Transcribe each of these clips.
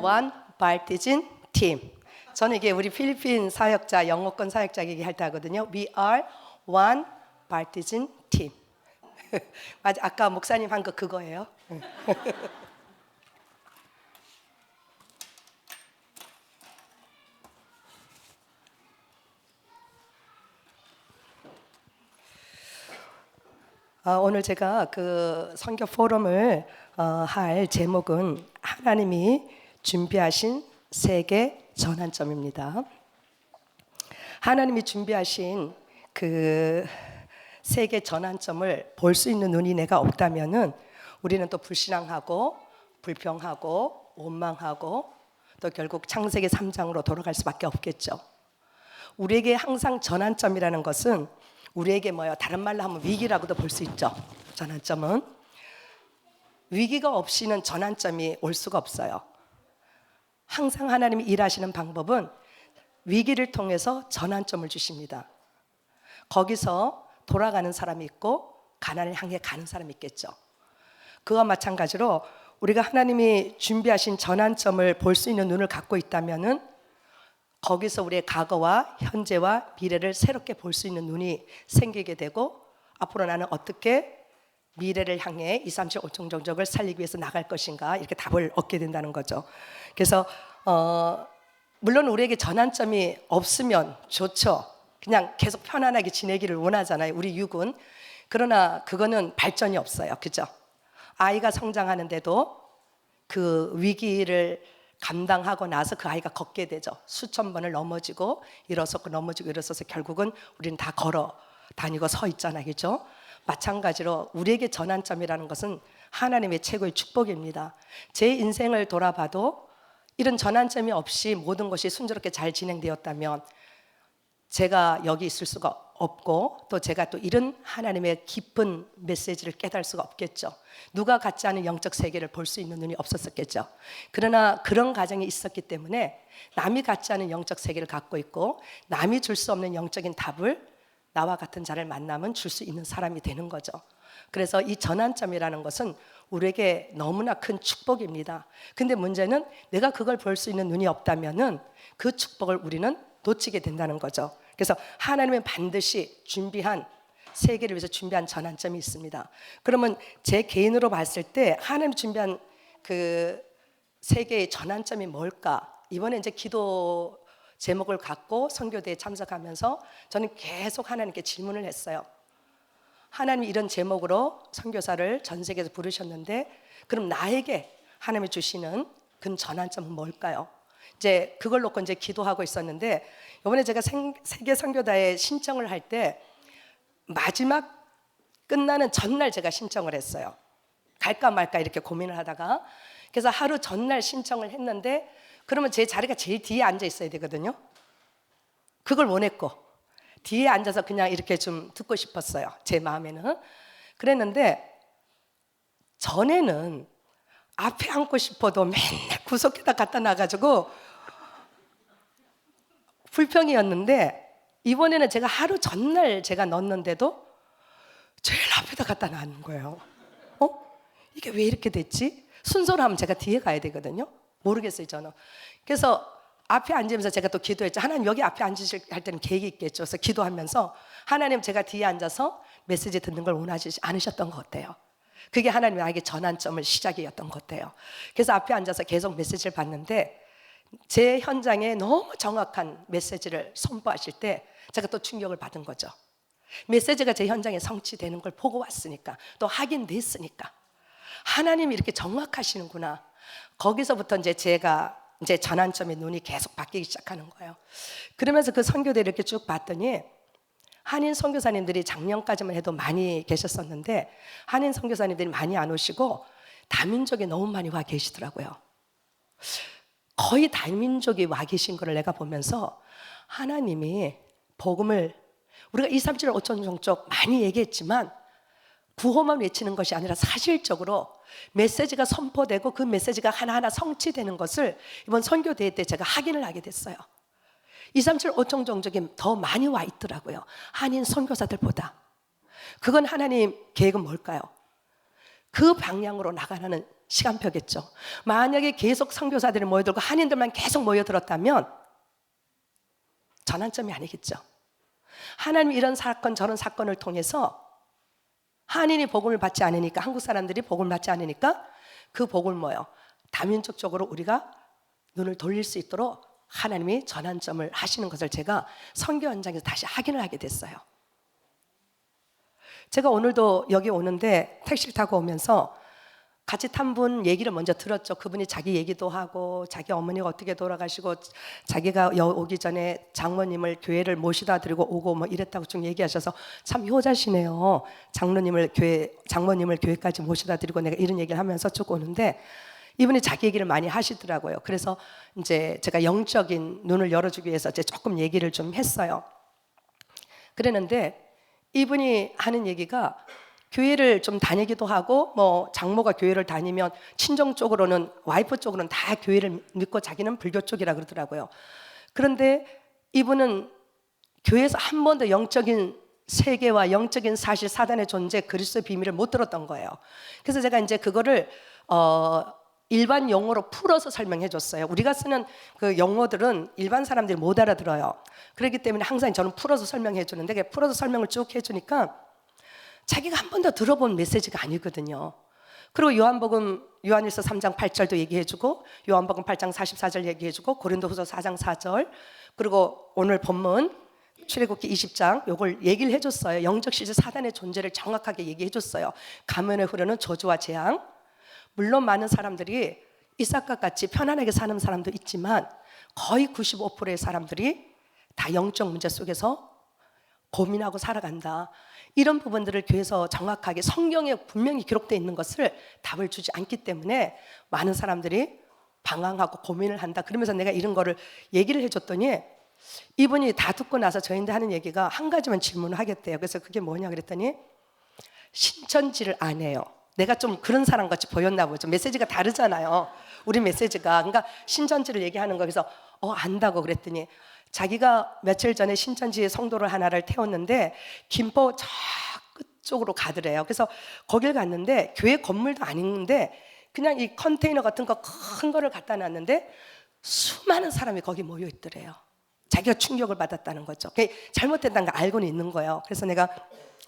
one baptism team. 저는 이게 우리 필리핀 사역자, 영어권 사역자 얘기할 때 하거든요. We are one baptism team. 맞아, 아까 목사님 한 거 그거예요. 오늘 제가 그 선교 포럼을 할 제목은 하나님이 준비하신 세계 전환점입니다. 하나님이 준비하신 그 세계 전환점을 볼 수 있는 눈이 내가 없다면은 우리는 또 불신앙하고 불평하고 원망하고 또 결국 창세기 3장으로 돌아갈 수밖에 없겠죠. 우리에게 항상 전환점이라는 것은 우리에게 뭐요? 다른 말로 하면 위기라고도 볼 수 있죠. 전환점은 위기가 없이는 전환점이 올 수가 없어요. 항상 하나님이 일하시는 방법은 위기를 통해서 전환점을 주십니다. 거기서 돌아가는 사람이 있고 가나안을 향해 가는 사람이 있겠죠. 그와 마찬가지로 우리가 하나님이 준비하신 전환점을 볼 수 있는 눈을 갖고 있다면은 거기서 우리의 과거와 현재와 미래를 새롭게 볼 수 있는 눈이 생기게 되고 앞으로 나는 어떻게 미래를 향해 2, 3, 7, 5종 정적을 살리기 위해서 나갈 것인가 이렇게 답을 얻게 된다는 거죠. 그래서 물론 우리에게 전환점이 없으면 좋죠. 그냥 계속 편안하게 지내기를 원하잖아요. 우리 육은. 그러나 그거는 발전이 없어요. 그죠? 아이가 성장하는데도 그 위기를 감당하고 나서 그 아이가 걷게 되죠. 수천 번을 넘어지고 일어서고 넘어지고 일어서서 결국은 우리는 다 걸어 다니고 서 있잖아요. 그죠? 마찬가지로 우리에게 전환점이라는 것은 하나님의 최고의 축복입니다. 제 인생을 돌아봐도 이런 전환점이 없이 모든 것이 순조롭게 잘 진행되었다면 제가 여기 있을 수가 없고 또 제가 또 이런 하나님의 깊은 메시지를 깨달을 수가 없겠죠. 누가 갖지 않은 영적 세계를 볼 수 있는 눈이 없었겠죠. 그러나 그런 가정이 있었기 때문에 남이 갖지 않은 영적 세계를 갖고 있고 남이 줄 수 없는 영적인 답을 나와 같은 자를 만나면 줄 수 있는 사람이 되는 거죠. 그래서 이 전환점이라는 것은 우리에게 너무나 큰 축복입니다. 근데 문제는 내가 그걸 볼 수 있는 눈이 없다면은 그 축복을 우리는 놓치게 된다는 거죠. 그래서 하나님은 반드시 준비한 세계를 위해서 준비한 전환점이 있습니다. 그러면 제 개인으로 봤을 때 하나님 준비한 그 세계의 전환점이 뭘까? 이번에 이제 기도 제목을 갖고 선교대에 참석하면서 저는 계속 하나님께 질문을 했어요. 하나님이 이런 제목으로 선교사를 전 세계에서 부르셨는데 그럼 나에게 하나님이 주시는 그 전환점은 뭘까요? 이제 그걸 놓고 이제 기도하고 있었는데 이번에 제가 세계 선교다에 신청을 할 때 마지막 끝나는 전날 제가 신청을 했어요. 갈까 말까 이렇게 고민을 하다가 그래서 하루 전날 신청을 했는데 그러면 제 자리가 제일 뒤에 앉아 있어야 되거든요. 그걸 원했고 뒤에 앉아서 그냥 이렇게 좀 듣고 싶었어요. 제 마음에는. 그랬는데 전에는 앞에 앉고 싶어도 맨날 구석에다 갖다 놔가지고 불평이었는데 이번에는 제가 하루 전날 제가 넣었는데도 제일 앞에다 갖다 놔는 거예요. 이게 왜 이렇게 됐지? 순서로 하면 제가 뒤에 가야 되거든요. 모르겠어요 저는. 그래서 앞에 앉으면서 제가 또 기도했죠. 하나님 여기 앞에 앉으실 할 때는 계획이 있겠죠. 그래서 기도하면서 하나님 제가 뒤에 앉아서 메시지 듣는 걸 원하지 않으셨던 것 같아요. 그게 하나님 나에게 전환점을 시작이었던 것 같아요. 그래서 앞에 앉아서 계속 메시지를 봤는데 제 현장에 너무 정확한 메시지를 선포하실 때 제가 또 충격을 받은 거죠. 메시지가 제 현장에 성취되는 걸 보고 왔으니까 또 확인됐으니까 하나님이 이렇게 정확하시는구나. 거기서부터 이제 제가 이제 전환점의 눈이 계속 바뀌기 시작하는 거예요. 그러면서 그 선교대를 이렇게 쭉 봤더니 한인 선교사님들이 작년까지만 해도 많이 계셨었는데 한인 선교사님들이 많이 안 오시고 다민족이 너무 많이 와 계시더라고요. 거의 다민족이 와 계신 거를 내가 보면서 하나님이 복음을 우리가 2, 3, 7, 5천 종족 많이 얘기했지만 구호만 외치는 것이 아니라 사실적으로 메시지가 선포되고 그 메시지가 하나하나 성취되는 것을 이번 선교대회 때 제가 확인을 하게 됐어요. 2, 3, 7, 5천 종족이 더 많이 와 있더라고요. 한인 선교사들보다. 그건 하나님 계획은 뭘까요? 그 방향으로 나가라는 시간표겠죠. 만약에 계속 선교사들이 모여들고 한인들만 계속 모여들었다면 전환점이 아니겠죠. 하나님 이런 사건 저런 사건을 통해서 한인이 복음을 받지 않으니까, 한국 사람들이 복음을 받지 않으니까 그 복음을 뭐예요? 다민족적으로 우리가 눈을 돌릴 수 있도록 하나님이 전환점을 하시는 것을 제가 선교 현장에서 다시 확인을 하게 됐어요. 제가 오늘도 여기 오는데 택시를 타고 오면서 같이 탄 분 얘기를 먼저 들었죠. 그분이 자기 얘기도 하고 자기 어머니가 어떻게 돌아가시고 자기가 오기 전에 장모님을 교회를 모시다 드리고 오고 뭐 이랬다고 좀 얘기하셔서 참 효자시네요. 장모님을 교회까지 모시다 드리고 내가 이런 얘기를 하면서 쭉 오는데 이분이 자기 얘기를 많이 하시더라고요. 그래서 이제 제가 영적인 눈을 열어주기 위해서 이제 조금 얘기를 좀 했어요. 그랬는데 이분이 하는 얘기가 교회를 좀 다니기도 하고 뭐 장모가 교회를 다니면 친정 쪽으로는 와이프 쪽으로는 다 교회를 믿고 자기는 불교 쪽이라 그러더라고요. 그런데 이분은 교회에서 한 번도 영적인 세계와 영적인 사실, 사단의 존재, 그리스도의 비밀을 못 들었던 거예요. 그래서 제가 이제 그거를 일반 용어로 풀어서 설명해 줬어요. 우리가 쓰는 그 용어들은 일반 사람들이 못 알아들어요. 그렇기 때문에 항상 저는 풀어서 설명해 주는데 풀어서 설명을 쭉 해주니까 자기가 한 번도 들어본 메시지가 아니거든요. 그리고 요한일서 3장 8절도 얘기해주고 요한복음 8장 44절 얘기해주고 고린도후서 4장 4절 그리고 오늘 본문 출애굽기 20장 요걸 얘기를 해줬어요. 영적 시제 사단의 존재를 정확하게 얘기해줬어요. 가면에 흐르는 저주와 재앙. 물론 많은 사람들이 이삭과 같이 편안하게 사는 사람도 있지만 거의 95%의 사람들이 다 영적 문제 속에서 고민하고 살아간다. 이런 부분들을 교회에서 정확하게 성경에 분명히 기록되어 있는 것을 답을 주지 않기 때문에 많은 사람들이 방황하고 고민을 한다. 그러면서 내가 이런 거를 얘기를 해줬더니 이분이 다 듣고 나서 저희한테 하는 얘기가 한 가지만 질문을 하겠대요. 그래서 그게 뭐냐 그랬더니 신천지를 안 해요. 내가 좀 그런 사람 같이 보였나 보죠. 메시지가 다르잖아요. 우리 메시지가. 그러니까 신천지를 얘기하는 거 그래서 안다고 그랬더니 자기가 며칠 전에 신천지의 성도를 하나를 태웠는데 김포 저 끝쪽으로 가더래요. 그래서 거길 갔는데 교회 건물도 아닌데 그냥 이 컨테이너 같은 거 큰 거를 갖다 놨는데 수많은 사람이 거기 모여 있더래요. 자기가 충격을 받았다는 거죠. 잘못됐다는 걸 알고는 있는 거예요. 그래서 내가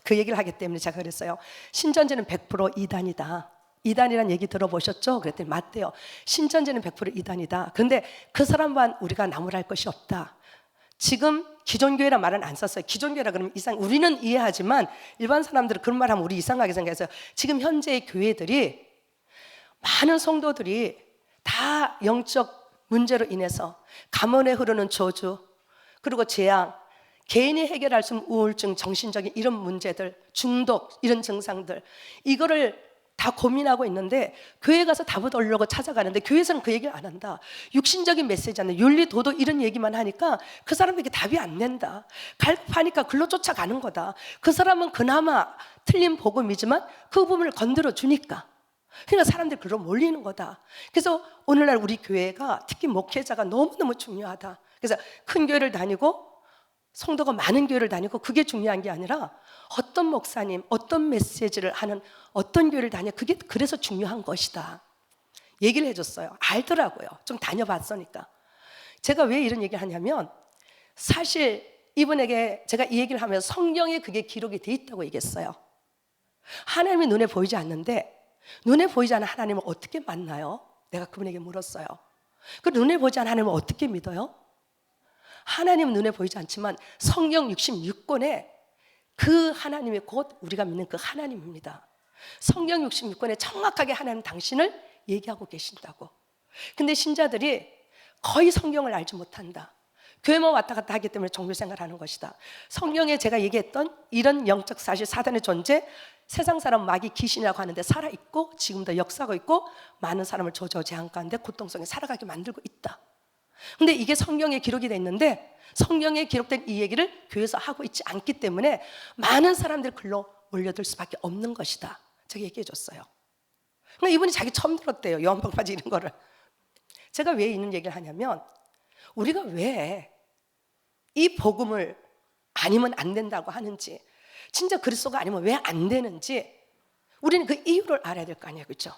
그 얘기를 하기 때문에 제가 그랬어요. 신천지는 100% 이단이다. 이단이라는 얘기 들어보셨죠? 그랬더니 맞대요. 신천지는 100% 이단이다. 그런데 그 사람만 우리가 나무랄 것이 없다. 지금 기존교회란 말은 안 썼어요. 기존교회라 그러면 우리는 이해하지만 일반 사람들은 그런 말 하면 우리 이상하게 생각해서 지금 현재의 교회들이 많은 성도들이 다 영적 문제로 인해서 가문에 흐르는 저주 그리고 재앙 개인이 해결할 수 없는 우울증, 정신적인 이런 문제들, 중독 이런 증상들 이거를 다 고민하고 있는데 교회 가서 답을 얻으려고 찾아가는데 교회에서는 그 얘기를 안 한다. 육신적인 메시지는 윤리, 도덕 이런 얘기만 하니까 그 사람에게 답이 안 된다. 갈급하니까 글로 쫓아가는 거다. 그 사람은 그나마 틀린 복음이지만 그 부분을 건드려 주니까 그러니까 사람들이 글로 몰리는 거다. 그래서 오늘날 우리 교회가 특히 목회자가 너무너무 중요하다. 그래서 큰 교회를 다니고 성도가 많은 교회를 다니고 그게 중요한 게 아니라 어떤 목사님, 어떤 메시지를 하는 어떤 교회를 다녀 그게 그래서 중요한 것이다. 얘기를 해줬어요. 알더라고요. 좀 다녀봤으니까. 제가 왜 이런 얘기를 하냐면 사실 이분에게 제가 이 얘기를 하면서 성경에 그게 기록이 돼 있다고 얘기했어요. 하나님이 눈에 보이지 않는데 눈에 보이지 않는 하나님을 어떻게 만나요? 내가 그분에게 물었어요. 그 눈에 보이지 않는 하나님을 어떻게 믿어요? 하나님은 눈에 보이지 않지만 성경 66권에 그 하나님이 곧 우리가 믿는 그 하나님입니다. 성경 66권에 정확하게 하나님 당신을 얘기하고 계신다고. 근데 신자들이 거의 성경을 알지 못한다. 교회만 왔다 갔다 하기 때문에 종교생활을 하는 것이다. 성경에 제가 얘기했던 이런 영적 사실 사단의 존재 세상 사람 마귀 귀신이라고 하는데 살아있고 지금도 역사하고 있고 많은 사람을 저저제한 가운데 고통 속에 살아가게 만들고 있다. 근데 이게 성경에 기록이 돼 있는데 성경에 기록된 이 얘기를 교회에서 하고 있지 않기 때문에 많은 사람들이 글로 몰려들 수밖에 없는 것이다. 제가 얘기해 줬어요. 그러니까 이분이 자기 처음 들었대요. 요한복음까지 이런 거를. 제가 왜 이런 얘기를 하냐면 우리가 왜 이 복음을 아니면 안 된다고 하는지 진짜 그리스도가 아니면 왜 안 되는지 우리는 그 이유를 알아야 될 거 아니에요, 그렇죠?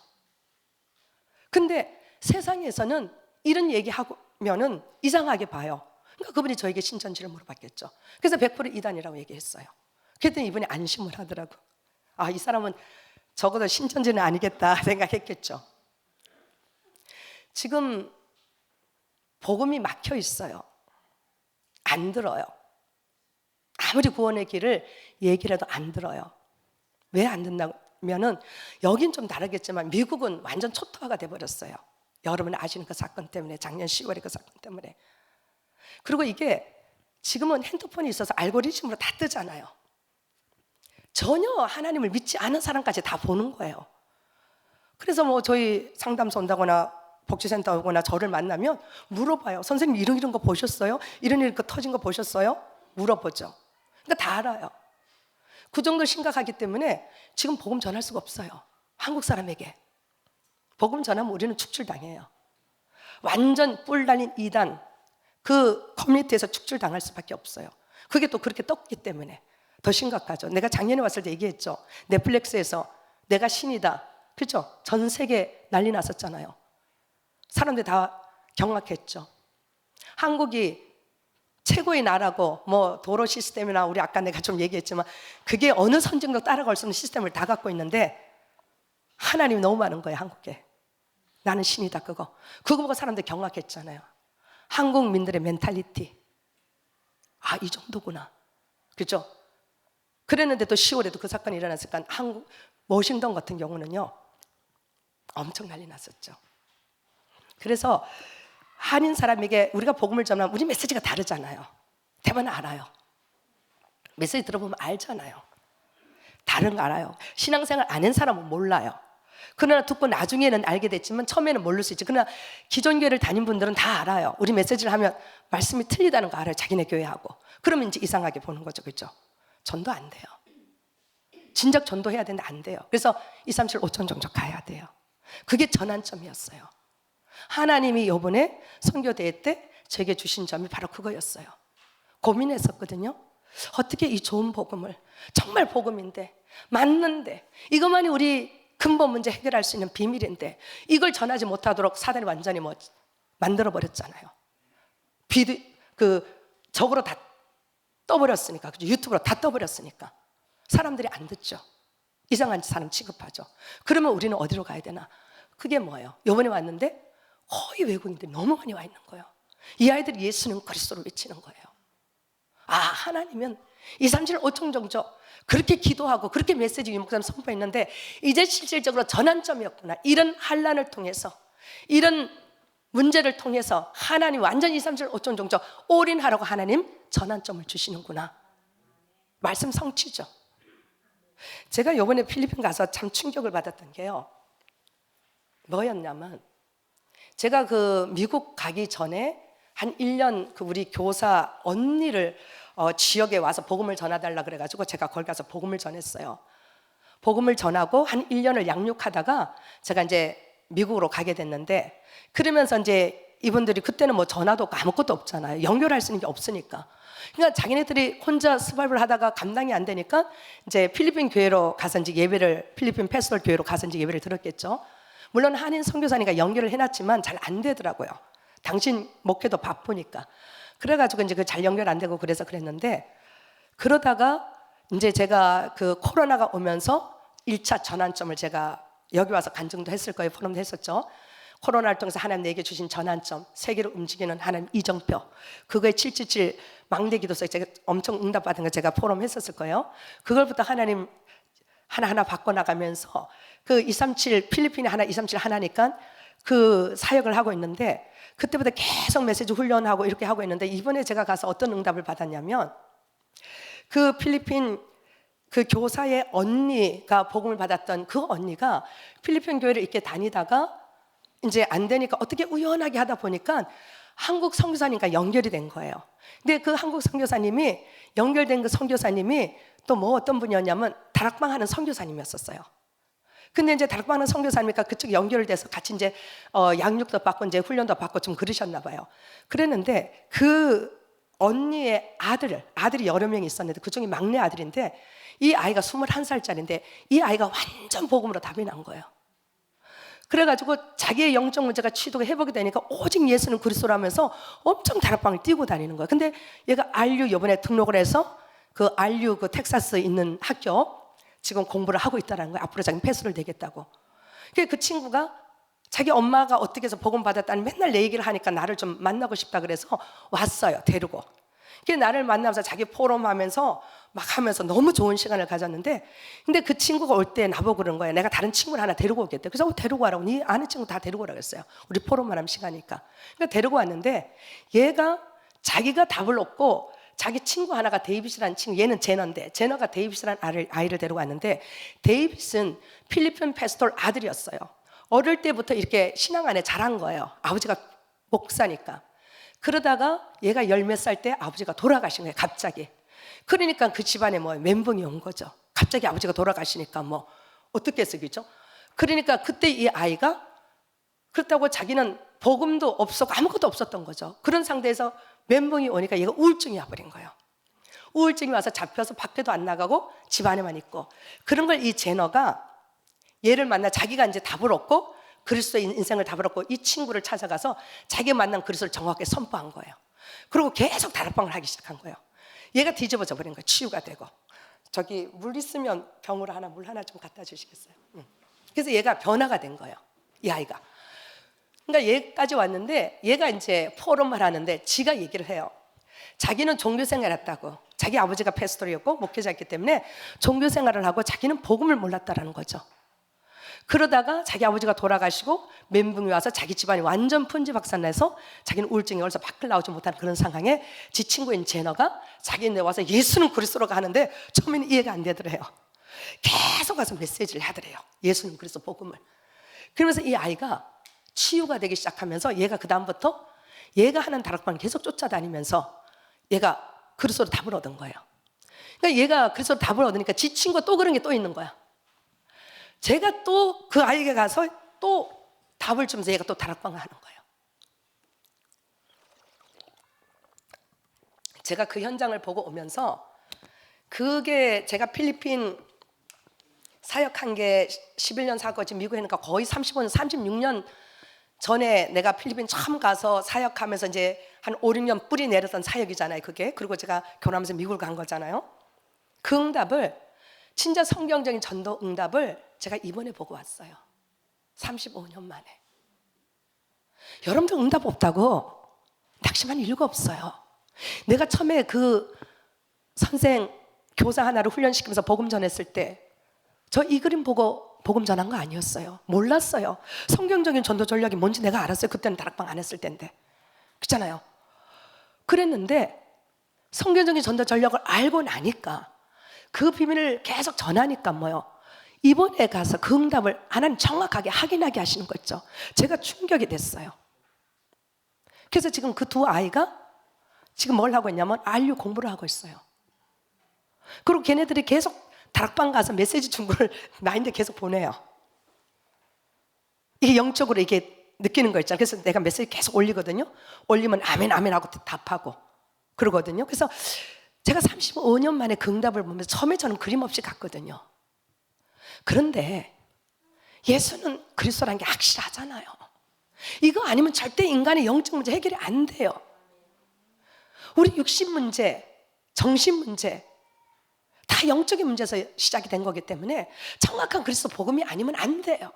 근데 세상에서는 이런 얘기하면은 이상하게 봐요. 그러니까 그분이 저에게 신천지를 물어봤겠죠. 그래서 100% 이단이라고 얘기했어요. 그랬더니 이분이 안심을 하더라고. 아, 이 사람은 적어도 신천지는 아니겠다 생각했겠죠. 지금 복음이 막혀 있어요. 안 들어요. 아무리 구원의 길을 얘기라도 안 들어요. 왜 안 듣냐면은 여긴 좀 다르겠지만 미국은 완전 초토화가 돼버렸어요. 여러분 아시는 그 사건 때문에, 작년 10월에 그 사건 때문에. 그리고 이게 지금은 핸드폰이 있어서 알고리즘으로 다 뜨잖아요. 전혀 하나님을 믿지 않은 사람까지 다 보는 거예요. 그래서 뭐 저희 상담소 온다거나 복지센터 오거나 저를 만나면 물어봐요. 선생님 이런 거 보셨어요? 이런 거 터진 거 보셨어요? 물어보죠. 그러니까 다 알아요. 그 정도 심각하기 때문에 지금 복음 전할 수가 없어요. 한국 사람에게. 복음 전하면 우리는 축출당해요. 완전 뿔 달린 이단, 그 커뮤니티에서 축출당할 수밖에 없어요. 그게 또 그렇게 떴기 때문에 더 심각하죠. 내가 작년에 왔을 때 얘기했죠. 넷플릭스에서 내가 신이다. 그렇죠? 전 세계 난리 났었잖아요. 사람들이 다 경악했죠. 한국이 최고의 나라고 뭐 도로 시스템이나 우리 아까 내가 좀 얘기했지만 그게 어느 선진국 따라갈 수 없는 시스템을 다 갖고 있는데 하나님이 너무 많은 거예요, 한국에. 나는 신이다, 그거 보고 사람들이 경악했잖아요. 한국민들의 멘탈리티. 아, 이 정도구나. 그죠? 그랬는데 또 10월에도 그 사건이 일어났으니까 한국 워싱턴 같은 경우는요 엄청 난리 났었죠. 그래서 한인 사람에게 우리가 복음을 전하면 우리 메시지가 다르잖아요. 대부분 알아요. 메시지 들어보면 알잖아요. 다른 거 알아요. 신앙생활 안 한 사람은 몰라요. 그러나 듣고 나중에는 알게 됐지만 처음에는 모를 수 있지. 그러나 기존 교회를 다닌 분들은 다 알아요. 우리 메시지를 하면 말씀이 틀리다는 거 알아요. 자기네 교회하고. 그러면 이제 이상하게 보는 거죠, 그렇죠? 전도 안 돼요. 진작 전도해야 되는데 안 돼요. 그래서 237 5천 종족 가야 돼요. 그게 전환점이었어요. 하나님이 이번에 선교대회 때 제게 주신 점이 바로 그거였어요. 고민했었거든요. 어떻게 이 좋은 복음을, 정말 복음인데 맞는데 이것만이 우리 근본 문제 해결할 수 있는 비밀인데 이걸 전하지 못하도록 사단이 완전히 뭐 만들어버렸잖아요. 적으로 다 떠버렸으니까, 유튜브로 다 떠버렸으니까 사람들이 안 듣죠. 이상한 사람 취급하죠. 그러면 우리는 어디로 가야 되나? 그게 뭐예요? 이번에 왔는데 거의 외국인들이 너무 많이 와 있는 거예요. 이 아이들이 예수는 그리스도를 외치는 거예요. 아, 하나님은 237 5천 종족 그렇게 기도하고 그렇게 메시지 유목사님 선포했는데 이제 실질적으로 전환점이었구나. 이런 환난을 통해서, 이런 문제를 통해서 하나님 완전 237 5천 종족 올인하라고 하나님 전환점을 주시는구나. 말씀 성취죠. 제가 이번에 필리핀 가서 참 충격을 받았던 게요, 뭐였냐면 제가 그 미국 가기 전에 한 1년 그 우리 교사 언니를 지역에 와서 복음을 전해달라 그래가지고 제가 거기 가서 복음을 전했어요. 복음을 전하고 한 1년을 양육하다가 제가 이제 미국으로 가게 됐는데, 그러면서 이제 이분들이 그때는 뭐 전화도 없고 아무것도 없잖아요. 연결할 수 있는 게 없으니까. 그러니까 자기네들이 혼자 스바이벌 하다가 감당이 안 되니까 이제 필리핀 교회로 가서 이제 예배를, 필리핀 패스톨 교회로 가서 이제 예배를 들었겠죠. 물론 한인 선교사니까 연결을 해놨지만 잘 안 되더라고요. 당신 목회도 바쁘니까. 그래가지고 이제 그 잘 연결 안 되고 그래서 그랬는데, 그러다가 이제 제가 그 코로나가 오면서 1차 전환점을 제가 여기 와서 간증도 했을 거예요. 포럼도 했었죠. 코로나를 통해서 하나님 내게 주신 전환점, 세계를 움직이는 하나님 이정표, 그거에 777 망대 기도서에 제가 엄청 응답받은 거 제가 포럼 했었을 거예요. 그걸부터 하나님 하나하나 바꿔나가면서 그 237 필리핀이 하나, 237 하나니까 그 사역을 하고 있는데, 그때부터 계속 메시지 훈련하고 이렇게 하고 있는데, 이번에 제가 가서 어떤 응답을 받았냐면 그 필리핀 그 교사의 언니가 복음을 받았던 그 언니가 필리핀 교회를 이렇게 다니다가 이제 안 되니까 어떻게 우연하게 하다 보니까 한국 선교사님과 연결이 된 거예요. 근데 그 한국 선교사님이, 연결된 그 선교사님이 또 뭐 어떤 분이었냐면 다락방 하는 선교사님이었었어요. 근데 이제 다락방 하는 선교사님이니까 그쪽 연결돼서 같이 이제 양육도 받고 이제 훈련도 받고 좀 그러셨나 봐요. 그랬는데 그 언니의 아들이 여러 명이 있었는데 그중에 막내 아들인데 이 아이가 21살짜리인데 이 아이가 완전 복음으로 답이 난 거예요. 그래가지고 자기의 영적 문제가 치유되고 회복이 되니까 오직 예수는 그리스도라면서 엄청 다락방을 뛰고 다니는 거예요. 근데 얘가 RU 이번에 등록을 해서 그 RU 그 텍사스에 있는 학교 지금 공부를 하고 있다는 거예요. 앞으로 자기 패스를 내겠다고. 그 친구가 자기 엄마가 어떻게 해서 복음 받았다는 맨날 내 얘기를 하니까 나를 좀 만나고 싶다 그래서 왔어요. 데리고. 그 나를 만나면서 자기 포럼 하면서 막 하면서 너무 좋은 시간을 가졌는데 근데 그 친구가 올 때 나보고 그런 거예요. 내가 다른 친구를 하나 데리고 오겠대. 그래서 데리고 와라고. 네 아는 친구 다 데리고 오라고 했어요. 우리 포럼만 하면 시간이니까. 그러니까 데리고 왔는데 얘가 자기가 답을 얻고 자기 친구 하나가 데이빗이라는 친구, 얘는 제너인데 제너가 데이빗이라는 아이를 데리고 왔는데 데이빗은 필리핀 패스톨 아들이었어요. 어릴 때부터 이렇게 신앙 안에 자란 거예요. 아버지가 목사니까. 그러다가 얘가 10몇 살 때 아버지가 돌아가신 거예요. 갑자기. 그러니까 그 집안에 뭐 멘붕이 온 거죠. 갑자기 아버지가 돌아가시니까 뭐 어떻게 쓰겠죠? 그러니까 그때 이 아이가 그렇다고 자기는 복음도 없었고 아무것도 없었던 거죠. 그런 상태에서 멘붕이 오니까 얘가 우울증이 와버린 거예요. 우울증이 와서 잡혀서 밖에도 안 나가고 집 안에만 있고 그런 걸 이 제너가 얘를 만나 자기가 이제 답을 얻고 그리스도의 인생을 답을 얻고 이 친구를 찾아가서 자기가 만난 그리스도를 정확하게 선포한 거예요. 그리고 계속 다락방을 하기 시작한 거예요. 얘가 뒤집어져 버린 거예요. 치유가 되고. 저기 물 있으면 병으로 물 하나 좀 갖다 주시겠어요? 그래서 얘가 변화가 된 거예요. 이 아이가. 그러니까 얘까지 왔는데 얘가 이제 포럼을 하는데 지가 얘기를 해요. 자기는 종교 생활을 했다고. 자기 아버지가 패스토리였고 목회자였기 때문에 종교 생활을 하고 자기는 복음을 몰랐다라는 거죠. 그러다가 자기 아버지가 돌아가시고 멘붕이 와서 자기 집안이 완전 풍지박산나서 자기는 우울증이 올라서 밖을 나오지 못하는 그런 상황에 지 친구인 제너가 자기네 와서 예수는 그리스도라고 하는데 처음에는 이해가 안 되더래요. 계속 가서 메시지를 하더래요. 예수는 그리스도 복음을. 그러면서 이 아이가 치유가 되기 시작하면서 얘가 그 다음부터 얘가 하는 다락방을 계속 쫓아다니면서 얘가 그리스도로 답을 얻은 거예요. 그러니까 얘가 그리스도로 답을 얻으니까 지 친구가 또 그런 게 또 있는 거야. 제가 또 그 아이에게 가서 또 답을 주면서 얘가 또 다락방을 하는 거예요. 제가 그 현장을 보고 오면서 그게 제가 필리핀 사역한 게 11년 사고지 미국에 있으니까 거의 35년, 36년 전에 내가 필리핀 처음 가서 사역하면서 이제 한 5, 6년 뿌리 내렸던 사역이잖아요, 그게. 그리고 제가 결혼하면서 미국을 간 거잖아요. 그 응답을, 진짜 성경적인 전도 응답을 제가 이번에 보고 왔어요. 35년 만에. 여러분들 응답 없다고 낙심한 이유가 없어요. 내가 처음에 그 선생 교사 하나를 훈련시키면서 복음 전했을 때 저 이 그림 보고 복음 전한 거 아니었어요. 몰랐어요. 성경적인 전도 전략이 뭔지 내가 알았어요. 그때는 다락방 안 했을 때인데. 그렇잖아요. 그랬는데 성경적인 전도 전략을 알고 나니까 그 비밀을 계속 전하니까 뭐요. 이번에 가서 그 응답을 하나님 정확하게 확인하게 하시는 거 있죠. 제가 충격이 됐어요. 그래서 지금 그 두 아이가 지금 뭘 하고 있냐면 RU 공부를 하고 있어요. 그리고 걔네들이 계속 다락방 가서 메시지 중고를 나인데 계속 보내요. 이게 영적으로 이게 느끼는 거 있잖아요. 그래서 내가 메시지 계속 올리거든요. 올리면 아멘 아멘 하고 답하고 그러거든요. 그래서 제가 35년 만에 그 응답을 보면서 처음에 저는 그림 없이 갔거든요. 그런데 예수는 그리스도라는 게 확실하잖아요. 이거 아니면 절대 인간의 영적 문제 해결이 안 돼요. 우리 육신 문제, 정신 문제 다 영적인 문제에서 시작이 된 거기 때문에 정확한 그리스도 복음이 아니면 안 돼요.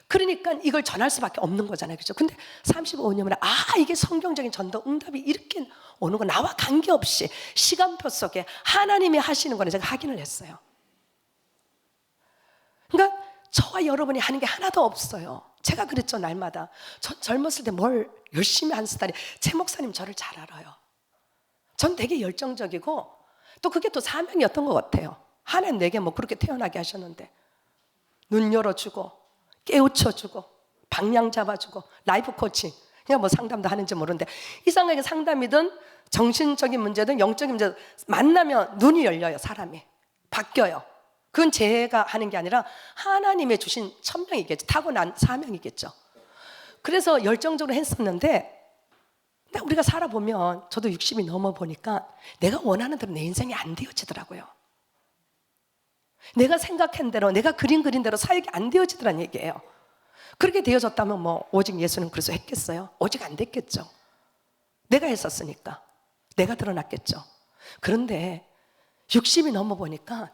그러니까 이걸 전할 수밖에 없는 거잖아요. 그렇죠? 근데 35년 만에 이게 성경적인 전도 응답이 이렇게 오는 거 나와 관계없이 시간표 속에 하나님이 하시는 거는 제가 확인을 했어요. 그러니까 저와 여러분이 하는 게 하나도 없어요. 제가 그랬죠, 날마다. 전 젊었을 때 뭘 열심히 한 스타일이, 제 목사님 저를 잘 알아요. 전 되게 열정적이고 또 그게 또 사명이었던 것 같아요. 하나님 내게 뭐 그렇게 태어나게 하셨는데 눈 열어주고 깨우쳐주고 방향 잡아주고 라이프 코칭, 그냥 뭐 상담도 하는지 모르는데 이상하게 상담이든 정신적인 문제든 영적인 문제든 만나면 눈이 열려요. 사람이 바뀌어요. 그건 제가 하는 게 아니라 하나님의 주신 천명이겠죠. 타고난 사명이겠죠. 그래서 열정적으로 했었는데 우리가 살아보면 저도 60이 넘어 보니까 내가 원하는 대로 내 인생이 안 되어지더라고요. 내가 생각한 대로, 내가 그린 대로 사역이 안 되어지더란 얘기예요. 그렇게 되어졌다면 뭐 오직 예수는 그래서 했겠어요? 오직 안 됐겠죠. 내가 했었으니까 내가 드러났겠죠. 그런데 60이 넘어 보니까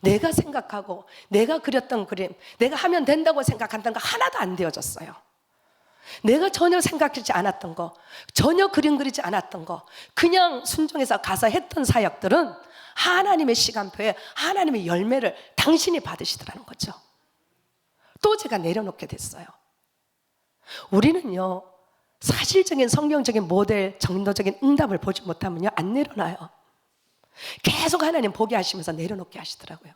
내가 생각하고 내가 그렸던 그림, 내가 하면 된다고 생각했던 거 하나도 안 되어졌어요. 내가 전혀 생각하지 않았던 거, 전혀 그림 그리지 않았던 거, 그냥 순종해서 가서 했던 사역들은 하나님의 시간표에 하나님의 열매를 당신이 받으시더라는 거죠. 또 제가 내려놓게 됐어요. 우리는요, 사실적인 성경적인 모델, 정도적인 응답을 보지 못하면요, 안 내려놔요. 계속 하나님 보게 하시면서 내려놓게 하시더라고요.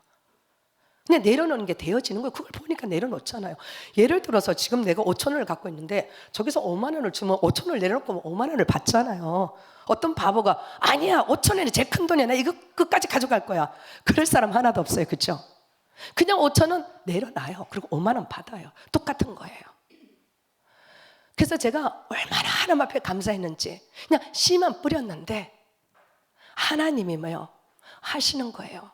그냥 내려놓는 게 되어지는 거예요. 그걸 보니까 내려놓잖아요. 예를 들어서 지금 내가 5천 원을 갖고 있는데 저기서 5만 원을 주면 5천 원을 내려놓고 5만 원을 받잖아요. 어떤 바보가 아니야 5천 원이 제일 큰 돈이야 나 이거 끝까지 가져갈 거야. 그럴 사람 하나도 없어요. 그렇죠? 그냥 5천 원 내려놔요. 그리고 5만 원 받아요. 똑같은 거예요. 그래서 제가 얼마나 하나님 앞에 감사했는지 그냥 씨만 뿌렸는데 하나님이 뭐요? 하시는 거예요.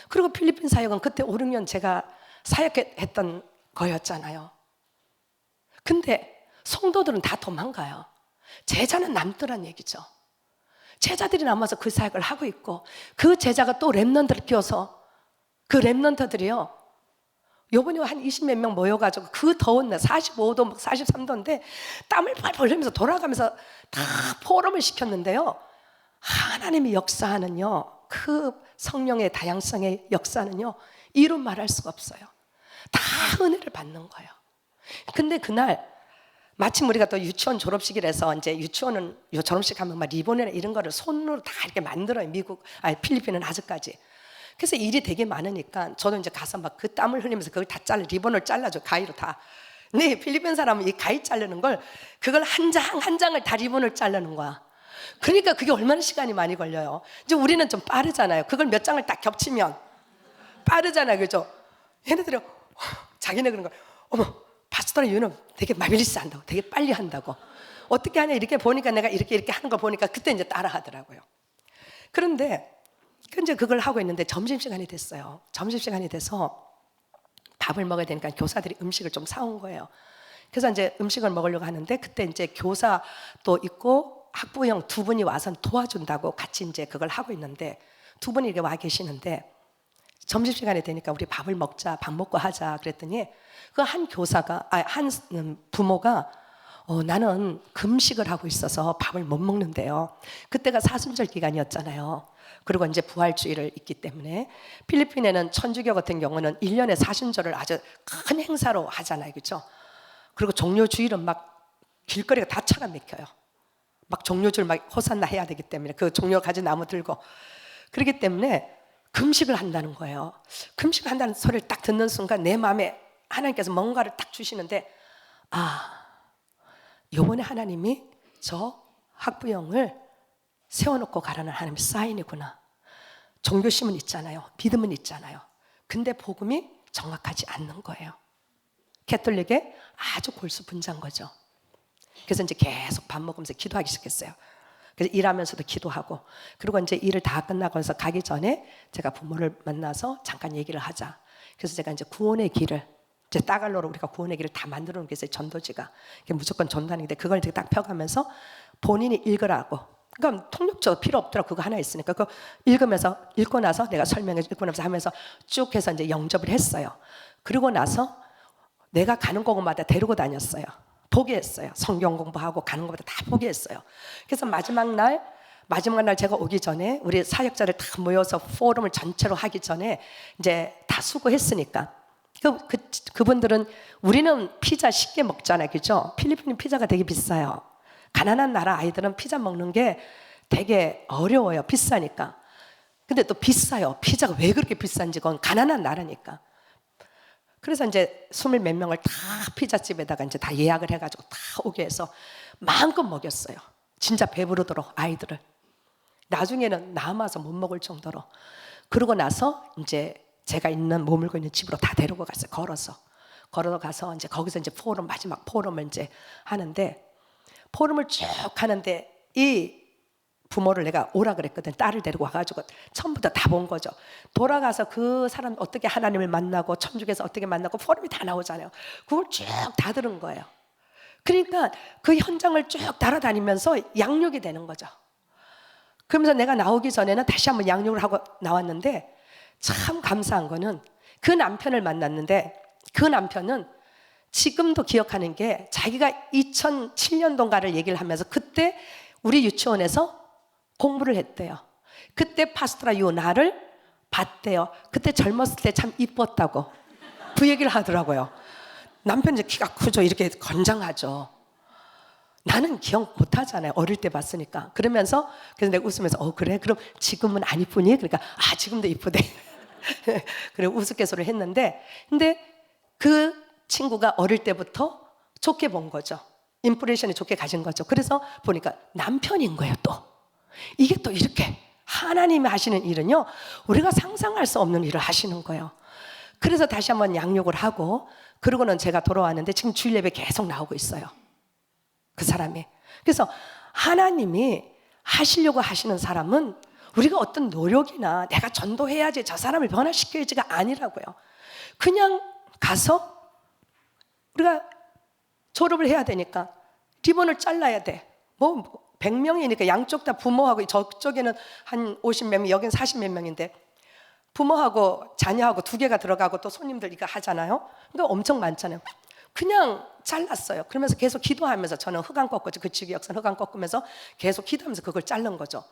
그리고 필리핀 사역은 그때 5, 6년 제가 사역했던 거였잖아요. 근데 성도들은 다 도망가요. 제자는 남더란 얘기죠. 제자들이 남아서 그 사역을 하고 있고 그 제자가 또 랩런트를 끼워서 그 랩런트들이요. 요번에 한 20몇 명 모여가지고 그 더운 날 45도 43도인데 땀을 펄펄 흘리면서 돌아가면서 다 포럼을 시켰는데요. 하나님의 역사는요. 그 성령의 다양성의 역사는요. 이루 말할 수가 없어요. 다 은혜를 받는 거예요. 근데 그날 마침 우리가 또 유치원 졸업식이라서 이제 유치원은 졸업식 하면 막 리본이나 이런 거를 손으로 다 이렇게 만들어요. 필리핀은 아직까지. 그래서 일이 되게 많으니까 저도 이제 가서 막 그 땀을 흘리면서 그걸 다 리본을 잘라줘. 가위로 다. 네, 필리핀 사람은 이 가위 자르는 걸 그걸 한 장 한 장을 다 리본을 자르는 거야. 그러니까 그게 얼마나 시간이 많이 걸려요. 이제 우리는 좀 빠르잖아요. 그걸 몇 장을 딱 겹치면 빠르잖아요. 그죠? 얘네들이 자기네 그런 거 어머 파스토라 유는 되게 마빌리스 한다고 되게 빨리 한다고 어떻게 하냐 이렇게 보니까 내가 이렇게 하는 걸 보니까 그때 이제 따라 하더라고요. 그런데 이제 그걸 하고 있는데 점심시간이 됐어요. 점심시간이 돼서 밥을 먹어야 되니까 교사들이 음식을 좀 사온 거예요. 그래서 이제 음식을 먹으려고 하는데 그때 이제 교사도 있고 학부형 두 분이 와서 도와준다고 같이 이제 그걸 하고 있는데 두 분이 이렇게 와 계시는데 점심시간이 되니까 우리 밥을 먹자, 밥 먹고 하자 그랬더니 그 한 교사가, 한 부모가 나는 금식을 하고 있어서 밥을 못 먹는데요. 그때가 사순절 기간이었잖아요. 그리고 이제 부활주의를 있기 때문에 필리핀에는 천주교 같은 경우는 1년에 사순절을 아주 큰 행사로 하잖아요. 그렇죠? 그리고 종료주일은 막 길거리가 다 차가 막혀요. 막 종료줄 막 호산나 해야 되기 때문에 그 종료 가진 나무 들고 그렇기 때문에 금식을 한다는 거예요. 금식을 한다는 소리를 딱 듣는 순간 내 마음에 하나님께서 뭔가를 딱 주시는데 이번에 하나님이 저 학부형을 세워놓고 가라는 하나님의 사인이구나. 종교심은 있잖아요. 믿음은 있잖아요. 근데 복음이 정확하지 않는 거예요. 캐톨릭의 아주 골수 분자인 거죠. 그래서 이제 계속 밥 먹으면서 기도하기 시작했어요. 그래서 일하면서도 기도하고 그리고 이제 일을 다 끝나고 해서 가기 전에 제가 부모를 만나서 잠깐 얘기를 하자. 그래서 제가 이제 구원의 길을 이제 따갈로로 우리가 구원의 길을 다 만들어 놓은 게 있어요. 전도지가. 무조건 전도하는데 그걸 이렇게 딱 펴가면서 본인이 읽으라고. 그러니까 통역자 필요 없더라. 그거 하나 있으니까 그거 읽고 나서 내가 설명해 읽고 나서 하면서 쭉 해서 이제 영접을 했어요. 그리고 나서 내가 가는 곳마다 데리고 다녔어요. 포기했어요. 성경 공부하고 가는 것보다 다 포기했어요. 그래서 마지막 날 제가 오기 전에 우리 사역자들 다 모여서 포럼을 전체로 하기 전에 이제 다 수고했으니까 그분들은 우리는 피자 쉽게 먹잖아요. 그죠? 필리핀 피자가 되게 비싸요. 가난한 나라 아이들은 피자 먹는 게 되게 어려워요. 비싸니까. 근데 또 비싸요. 피자가 왜 그렇게 비싼지 그건 가난한 나라니까. 그래서 이제 20몇 명을 다 피자집에다가 이제 다 예약을 해가지고 다 오게 해서 마음껏 먹였어요. 진짜 배부르도록 아이들을. 나중에는 남아서 못 먹을 정도로. 그러고 나서 이제 제가 머물고 있는 집으로 다 데리고 갔어요. 걸어서 가서 이제 거기서 이제 마지막 포럼을 이제 하는데 포럼을 쭉 하는데 이 부모를 내가 오라 그랬거든. 딸을 데리고 와가지고 처음부터 다 본 거죠. 돌아가서 그 사람 어떻게 하나님을 만나고 천국에서 어떻게 만나고 포럼이 다 나오잖아요. 그걸 쭉 다 들은 거예요. 그러니까 그 현장을 쭉 따라다니면서 양육이 되는 거죠. 그러면서 내가 나오기 전에는 다시 한번 양육을 하고 나왔는데, 참 감사한 거는 그 남편을 만났는데, 그 남편은 지금도 기억하는 게, 자기가 2007년도인가를 얘기를 하면서 그때 우리 유치원에서 공부를 했대요. 그때 파스토라 요나를 봤대요. 그때 젊었을 때 참 이뻤다고 그 얘기를 하더라고요. 남편 이제 키가 크죠. 이렇게 건장하죠. 나는 기억 못 하잖아요. 어릴 때 봤으니까. 그러면서 그래서 내가 웃으면서 그래? 그럼 지금은 안 이쁘니? 그러니까 지금도 이쁘대. 그래 우스갯소리를 했는데, 근데 그 친구가 어릴 때부터 좋게 본 거죠. 인프레션이 좋게 가진 거죠. 그래서 보니까 남편인 거예요. 또 이게 또 이렇게 하나님이 하시는 일은요, 우리가 상상할 수 없는 일을 하시는 거예요. 그래서 다시 한번 양육을 하고, 그러고는 제가 돌아왔는데 지금 주일 예배 계속 나오고 있어요. 그 사람이. 그래서 하나님이 하시려고 하시는 사람은 우리가 어떤 노력이나 내가 전도해야지 저 사람을 변화시켜야지가 아니라고요. 그냥 가서 우리가 졸업을 해야 되니까 리본을 잘라야 돼. 100명이니까 양쪽 다 부모하고, 저쪽에는 한 50몇 명, 여긴 40 몇 명인데 부모하고 자녀하고 2개가 들어가고 또 손님들 이거 하잖아요. 그러니까 엄청 많잖아요. 그냥 잘랐어요. 그러면서 계속 기도하면서, 저는 흑암 꺾었죠. 그 지구 역사는 흑암 꺾으면서 계속 기도하면서 그걸 자른 거죠.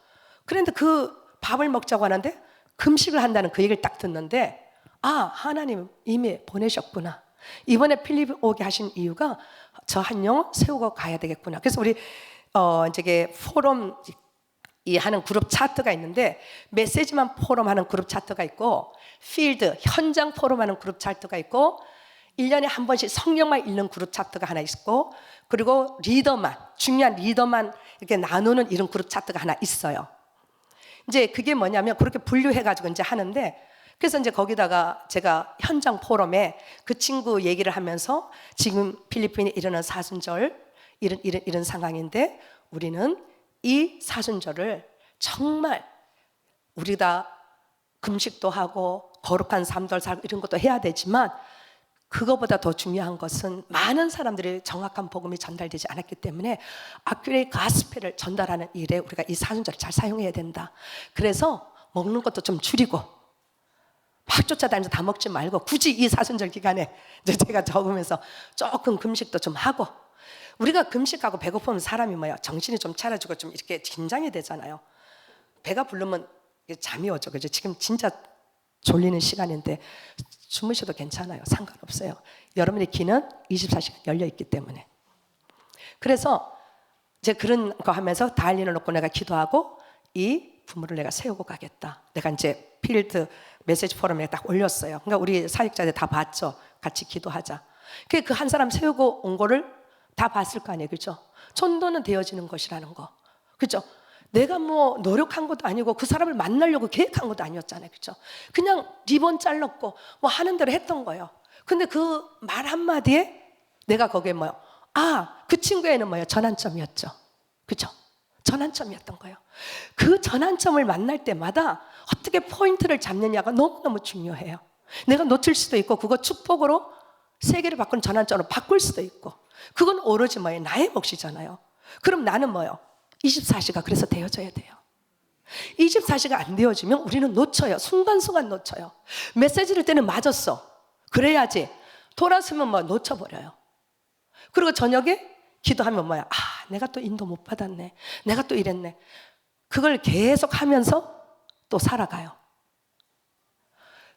그런데 그 밥을 먹자고 하는데 금식을 한다는 그 얘기를 딱 듣는데, 하나님 이미 보내셨구나. 이번에 필립 오게 하신 이유가 저 한 영 세우고 가야 되겠구나. 그래서 우리 이제 포럼 이 하는 그룹 차트가 있는데, 메시지만 포럼하는 그룹 차트가 있고, 필드 현장 포럼하는 그룹 차트가 있고, 1년에 한 번씩 성경만 읽는 그룹 차트가 하나 있고, 그리고 리더만, 중요한 리더만 이렇게 나누는 이런 그룹 차트가 하나 있어요. 이제 그게 뭐냐면 그렇게 분류해가지고 이제 하는데, 그래서 이제 거기다가 제가 현장 포럼에 그 친구 얘기를 하면서, 지금 필리핀에 일어난 사순절 이런 상황인데, 우리는 이 사순절을 정말 우리가 금식도 하고 거룩한 삶도 살고 이런 것도 해야 되지만, 그거보다 더 중요한 것은 많은 사람들이 정확한 복음이 전달되지 않았기 때문에 아큐레이트 가스펠을 전달하는 일에 우리가 이 사순절을 잘 사용해야 된다. 그래서 먹는 것도 좀 줄이고, 막 쫓아다니면서 다 먹지 말고, 굳이 이 사순절 기간에 이제 제가 적으면서 조금 금식도 좀 하고, 우리가 금식하고 배고프면 사람이 정신이 좀 차려지고 좀 이렇게 긴장이 되잖아요. 배가 부르면 잠이 오죠. 그죠? 지금 진짜 졸리는 시간인데 주무셔도 괜찮아요. 상관없어요. 여러분의 귀는 24시간 열려 있기 때문에. 그래서 이제 그런 거 하면서 다 할 일을 놓고 내가 기도하고, 이 부모를 내가 세우고 가겠다. 내가 이제 필드 메시지 포럼에 딱 올렸어요. 그러니까 우리 사역자들 다 봤죠. 같이 기도하자. 그 한 사람 세우고 온 거를 다 봤을 거 아니에요. 그렇죠? 전도는 되어지는 것이라는 거. 그렇죠? 내가 노력한 것도 아니고 그 사람을 만나려고 계획한 것도 아니었잖아요. 그렇죠? 그냥 리본 잘랐고 하는 대로 했던 거예요. 근데 그 말 한마디에 내가 거기에 그 친구에는 전환점이었죠. 그렇죠? 전환점이었던 거예요. 그 전환점을 만날 때마다 어떻게 포인트를 잡느냐가 너무너무 중요해요. 내가 놓칠 수도 있고, 그거 축복으로 세계를 바꾸는 전환점으로 바꿀 수도 있고, 그건 오로지 나의 몫이잖아요. 그럼 나는 24시가 그래서 되어져야 돼요. 24시가 안 되어지면 우리는 놓쳐요. 순간순간 놓쳐요. 메시지를 때는 맞았어. 그래야지. 돌아서면 놓쳐버려요. 그리고 저녁에 기도하면 내가 또 인도 못 받았네. 내가 또 이랬네. 그걸 계속 하면서 또 살아가요.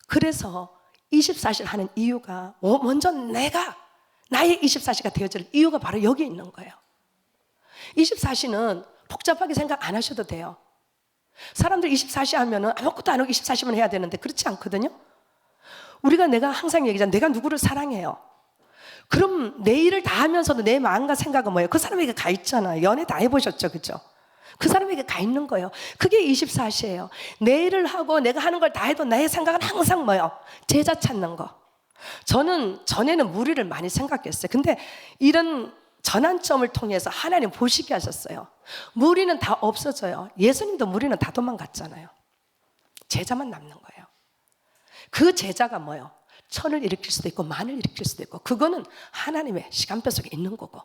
그래서 24시를 하는 이유가, 먼저 나의 24시가 되어질 이유가 바로 여기 있는 거예요. 24시는 복잡하게 생각 안 하셔도 돼요. 사람들 24시 하면은 아무것도 안 하고 24시만 해야 되는데 그렇지 않거든요. 내가 항상 얘기하잖아요. 내가 누구를 사랑해요. 그럼 내 일을 다 하면서도 내 마음과 생각은 뭐예요? 그 사람에게 가 있잖아요. 연애 다 해보셨죠, 그죠? 그 사람에게 가 있는 거예요. 그게 24시예요. 내 일을 하고 내가 하는 걸 다 해도 나의 생각은 항상 제자 찾는 거. 저는 전에는 무리를 많이 생각했어요. 근데 이런 전환점을 통해서 하나님 보시게 하셨어요. 무리는 다 없어져요. 예수님도 무리는 다 도망갔잖아요. 제자만 남는 거예요. 그 제자가 뭐예요? 천을 일으킬 수도 있고 만을 일으킬 수도 있고, 그거는 하나님의 시간표 속에 있는 거고.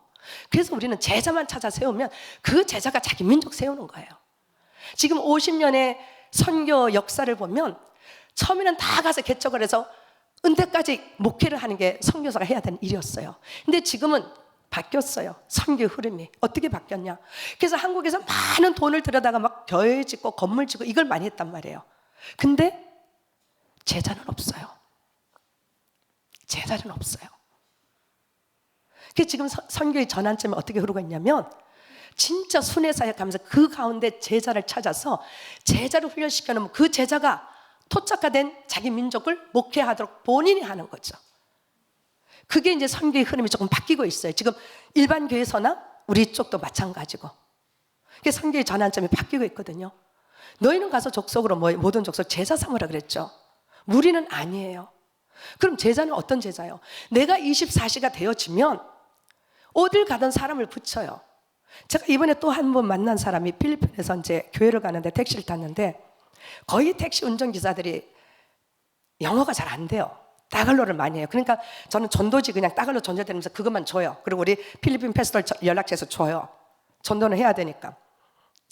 그래서 우리는 제자만 찾아 세우면 그 제자가 자기 민족 세우는 거예요. 지금 50년의 선교 역사를 보면 처음에는 다 가서 개척을 해서 은퇴까지 목회를 하는 게 선교사가 해야 되는 일이었어요. 근데 지금은 바뀌었어요. 선교 흐름이 어떻게 바뀌었냐? 그래서 한국에서 많은 돈을 들여다가 막 교회 짓고 건물 짓고 이걸 많이 했단 말이에요. 근데 제자는 없어요. 제자는 없어요. 그래서 지금 선교의 전환점이 어떻게 흐르고 있냐면, 진짜 순회 사역하면서 그 가운데 제자를 찾아서 제자를 훈련시켜 놓으면 그 제자가 토착화된 자기 민족을 목회하도록 본인이 하는 거죠. 그게 이제 선교의 흐름이 조금 바뀌고 있어요. 지금 일반 교회서나 우리 쪽도 마찬가지고. 그게 선교의 전환점이 바뀌고 있거든요. 너희는 가서 족속으로 모든 족속 제자 삼으라 그랬죠. 무리는 아니에요. 그럼 제자는 어떤 제자예요? 내가 24시가 되어지면 어딜 가든 사람을 붙여요. 제가 이번에 또 한 번 만난 사람이 필리핀에서 이제 교회를 가는데 택시를 탔는데, 거의 택시 운전기사들이 영어가 잘 안 돼요. 따갈로를 많이 해요. 그러니까 저는 전도지 그냥 따갈로 전도되면서 그것만 줘요. 그리고 우리 필리핀 패스톨 연락처에서 줘요. 전도는 해야 되니까.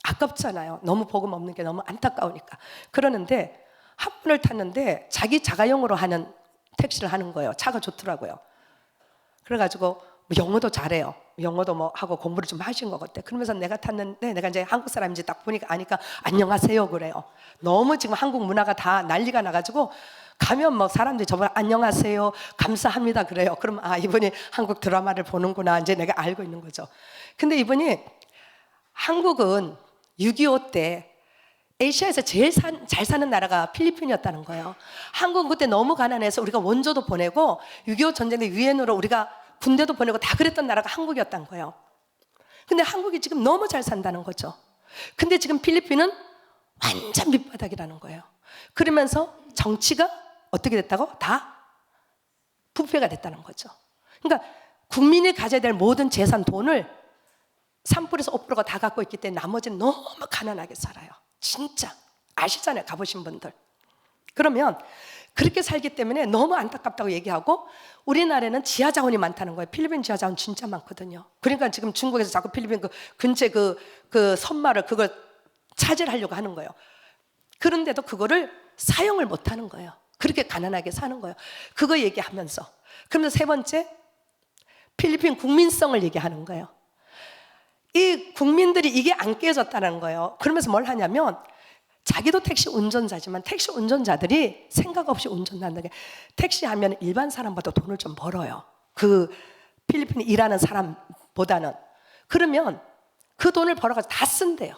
아깝잖아요. 너무 복음 없는 게 너무 안타까우니까. 그러는데 한 분을 탔는데 자기 자가용으로 하는 택시를 하는 거예요. 차가 좋더라고요. 그래가지고 영어도 잘해요. 영어도 뭐 하고 공부를 좀 하신 것 같아. 그러면서 내가 탔는데, 내가 이제 한국 사람인지 딱 보니까 아니까 안녕하세요 그래요. 너무 지금 한국 문화가 다 난리가 나가지고 가면 뭐 사람들이 저보고 안녕하세요 감사합니다 그래요. 그럼 아, 이분이 한국 드라마를 보는구나 이제 내가 알고 있는 거죠. 근데 이분이 한국은 6.25 때 아시아에서 제일 잘 사는 나라가 필리핀이었다는 거예요. 한국은 그때 너무 가난해서 우리가 원조도 보내고 6.25 전쟁 때 유엔으로 우리가 군대도 보내고 다 그랬던 나라가 한국이었던 거예요. 근데 한국이 지금 너무 잘 산다는 거죠. 근데 지금 필리핀은 완전 밑바닥이라는 거예요. 그러면서 정치가 어떻게 됐다고? 다 부패가 됐다는 거죠. 그러니까 국민이 가져야 될 모든 재산, 돈을 3%에서 5%가 다 갖고 있기 때문에 나머지는 너무 가난하게 살아요. 진짜 아시잖아요, 가보신 분들. 그러면 그렇게 살기 때문에 너무 안타깝다고 얘기하고, 우리나라에는 지하자원이 많다는 거예요. 필리핀 지하자원 진짜 많거든요. 그러니까 지금 중국에서 자꾸 필리핀 그 근처에 그 섬마를 그걸 차지하려고 하는 거예요. 그런데도 그거를 사용을 못 하는 거예요. 그렇게 가난하게 사는 거예요. 그거 얘기하면서. 그러면서 세 번째, 필리핀 국민성을 얘기하는 거예요. 이 국민들이 이게 안 깨졌다는 거예요. 그러면서 뭘 하냐면, 자기도 택시 운전자지만 택시 운전자들이 생각 없이 운전한다는 게, 택시 하면 일반 사람보다 돈을 좀 벌어요. 그 필리핀에 일하는 사람보다는. 그러면 그 돈을 벌어가지고 다 쓴대요.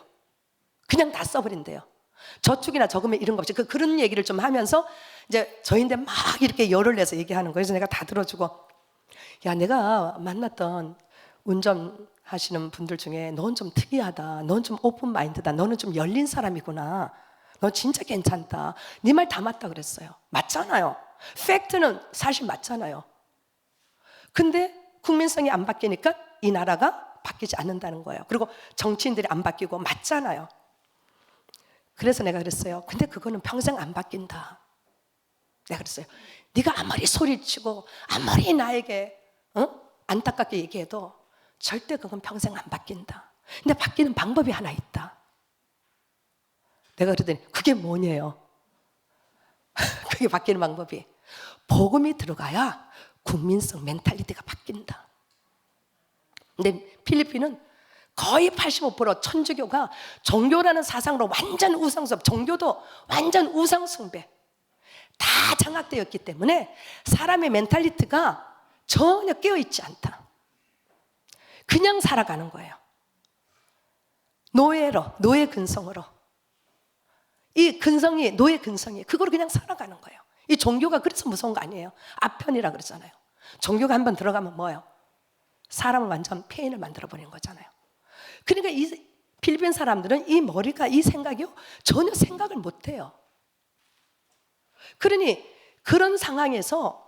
그냥 다 써버린대요. 저축이나 저금에 이런 거 없이. 그런 얘기를 좀 하면서 이제 저희인데 막 이렇게 열을 내서 얘기하는 거예요. 그래서 내가 다 들어주고, 야, 내가 만났던 운전하시는 분들 중에 넌 좀 특이하다. 넌 좀 오픈 마인드다. 너는 좀 열린 사람이구나. 너 진짜 괜찮다. 네 말 다 맞다 그랬어요. 맞잖아요. 팩트는 사실 맞잖아요. 근데 국민성이 안 바뀌니까 이 나라가 바뀌지 않는다는 거예요. 그리고 정치인들이 안 바뀌고 맞잖아요. 그래서 내가 그랬어요. 근데 그거는 평생 안 바뀐다. 내가 그랬어요. 네가 아무리 소리치고 아무리 나에게 안타깝게 얘기해도 절대 그건 평생 안 바뀐다. 근데 바뀌는 방법이 하나 있다. 내가 그러더니 그게 뭐냐요? 그게 바뀌는 방법이, 복음이 들어가야 국민성 멘탈리티가 바뀐다. 근데 필리핀은 거의 85% 천주교가 종교라는 사상으로 완전 우상숭배, 종교도 완전 우상숭배 다 장악되었기 때문에 사람의 멘탈리티가 전혀 깨어있지 않다. 그냥 살아가는 거예요. 노예로, 노예 근성으로. 이 근성이, 노예 근성이, 그거로 그냥 살아가는 거예요. 이 종교가 그래서 무서운 거 아니에요. 아편이라 그러잖아요. 종교가 한번 들어가면 뭐예요? 사람을 완전 폐인을 만들어버리는 거잖아요. 그러니까 이 필리핀 사람들은 이 머리가, 이 생각이요, 전혀 생각을 못해요. 그러니 그런 상황에서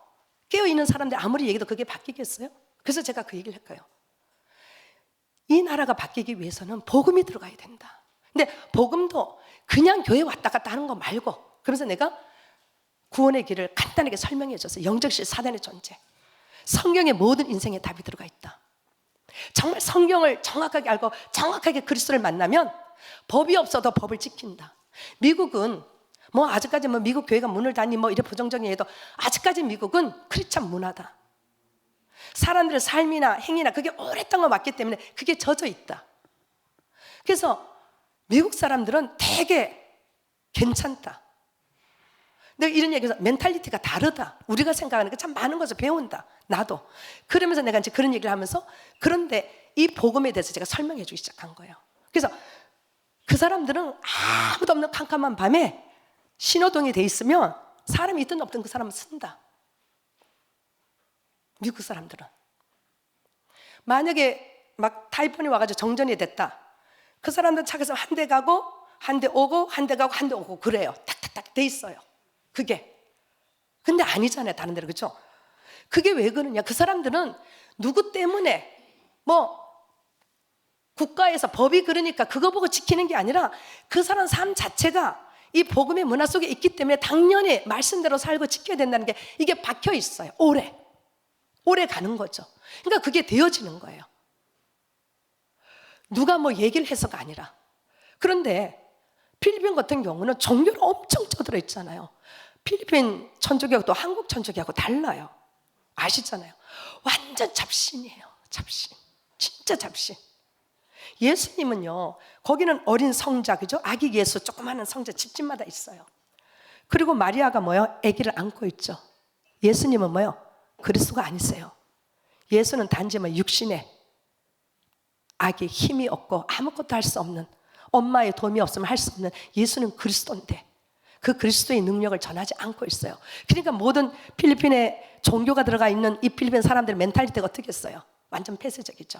깨어있는 사람들 아무리 얘기도 그게 바뀌겠어요? 그래서 제가 그 얘기를 할까요? 이 나라가 바뀌기 위해서는 복음이 들어가야 된다. 근데 복음도 그냥 교회 왔다 갔다 하는 거 말고, 그래서 내가 구원의 길을 간단하게 설명해 줬어요. 영적실 사단의 존재, 성경의 모든 인생에 답이 들어가 있다. 정말 성경을 정확하게 알고 정확하게 그리스도를 만나면 법이 없어도 법을 지킨다. 미국은 뭐 아직까지 뭐 미국 교회가 문을 닫니 뭐 이래 부정적인 해도 아직까지 미국은 크리스찬 문화다. 사람들의 삶이나 행위나 그게 오랫동안 왔기 때문에 그게 젖어 있다. 그래서 미국 사람들은 되게 괜찮다. 내가 이런 얘기해서 멘탈리티가 다르다. 우리가 생각하는 게 참 많은 것을 배운다. 나도. 그러면서 내가 이제 그런 얘기를 하면서, 그런데 이 복음에 대해서 제가 설명해 주기 시작한 거예요. 그래서 그 사람들은 아무도 없는 캄캄한 밤에 신호등이 돼 있으면 사람이 있든 없든 그 사람은 쓴다. 미국 사람들은. 만약에 막 타이푼이 와가지고 정전이 됐다. 그 사람들은 차에서 한 대 가고 한 대 오고 한 대 가고 한 대 오고 그래요. 탁탁탁 돼 있어요. 그게. 근데 아니잖아요. 다른 데로. 그렇죠? 그게 왜 그러냐. 그 사람들은 누구 때문에 뭐 국가에서 법이 그러니까 그거 보고 지키는 게 아니라 그 사람 삶 자체가 이 복음의 문화 속에 있기 때문에 당연히 말씀대로 살고 지켜야 된다는 게 이게 박혀 있어요. 오래 가는 거죠. 그러니까 그게 되어지는 거예요. 누가 뭐 얘기를 해서가 아니라. 그런데 필리핀 같은 경우는 종교를 엄청 쪄들어 있잖아요. 필리핀 천주교하고 한국 천주교하고 달라요. 아시잖아요. 완전 잡신이에요. 잡신. 진짜 잡신. 예수님은요, 거기는 어린 성자, 그죠? 아기 예수, 조그마한 성자 집집마다 있어요. 그리고 마리아가 뭐요? 아기를 안고 있죠. 예수님은 뭐요? 그리스도가 아니세요. 예수는 단지 뭐 육신에 아기, 힘이 없고 아무것도 할 수 없는, 엄마의 도움이 없으면 할 수 없는 예수는 그리스도인데 그 그리스도의 능력을 전하지 않고 있어요. 그러니까 모든 필리핀에 종교가 들어가 있는 이 필리핀 사람들의 멘탈리티가 어떻겠어요? 완전 폐쇄적이죠.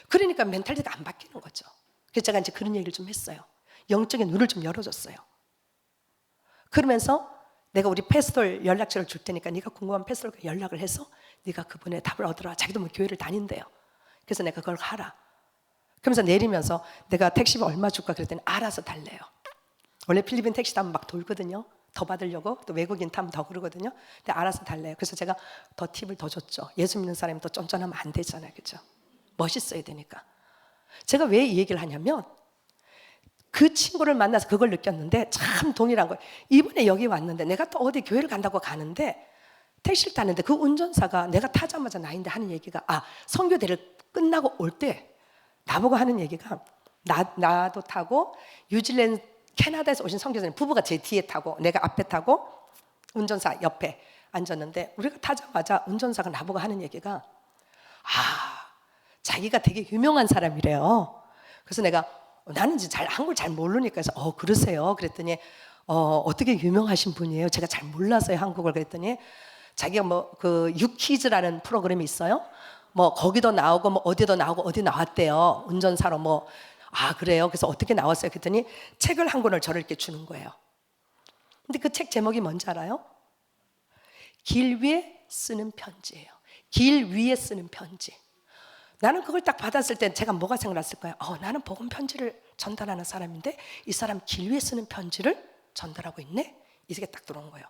그러니까 멘탈리티가 안 바뀌는 거죠. 그래서 제가 이제 그런 얘기를 좀 했어요. 영적인 눈을 좀 열어줬어요. 그러면서 내가 우리 패스톨 연락처를 줄 테니까 네가 궁금한 패스톨과 연락을 해서 네가 그분의 답을 얻으라. 자기도 뭐 교회를 다닌대요. 그래서 내가 그걸 하라. 그러면서 내리면서 내가 택시비 얼마 줄까 그랬더니 알아서 달래요. 원래 필리핀 택시 타면 막 돌거든요. 더 받으려고. 또 외국인 타면 더 그러거든요. 근데 알아서 달래요. 그래서 제가 더 팁을 더 줬죠. 예수 믿는 사람이 또 쫀쫀하면 안 되잖아요. 그렇죠? 멋있어야 되니까. 제가 왜 이 얘기를 하냐면 그 친구를 만나서 그걸 느꼈는데 참 동일한 거예요. 이번에 여기 왔는데 내가 또 어디 교회를 간다고 가는데 택시를 타는데 그 운전사가 내가 타자마자 나인데 하는 얘기가, 선교대를 끝나고 올 때 나보고 하는 얘기가, 나도 타고 뉴질랜드 캐나다에서 오신 선교사님 부부가 제 뒤에 타고 내가 앞에 타고 운전사 옆에 앉았는데, 우리가 타자마자 운전사가 나보고 하는 얘기가 자기가 되게 유명한 사람이래요. 그래서 내가 나는 이제 한국을 잘 모르니까 해서 그러세요. 그랬더니 어떻게 유명하신 분이에요? 제가 잘 몰라서요 한국을. 그랬더니 자기가 뭐 그 유키즈라는 프로그램이 있어요. 뭐 거기도 나오고 뭐 어디도 나오고 어디 나왔대요. 운전사로 뭐. 그래요? 그래서 어떻게 나왔어요? 그랬더니 책을 한 권을 저를 이렇게 주는 거예요. 근데 그 책 제목이 뭔지 알아요? 길 위에 쓰는 편지예요. 길 위에 쓰는 편지. 나는 그걸 딱 받았을 때 제가 뭐가 생각났을까요? 나는 복음 편지를 전달하는 사람인데 이 사람 길 위에 쓰는 편지를 전달하고 있네? 이게 딱 들어온 거예요.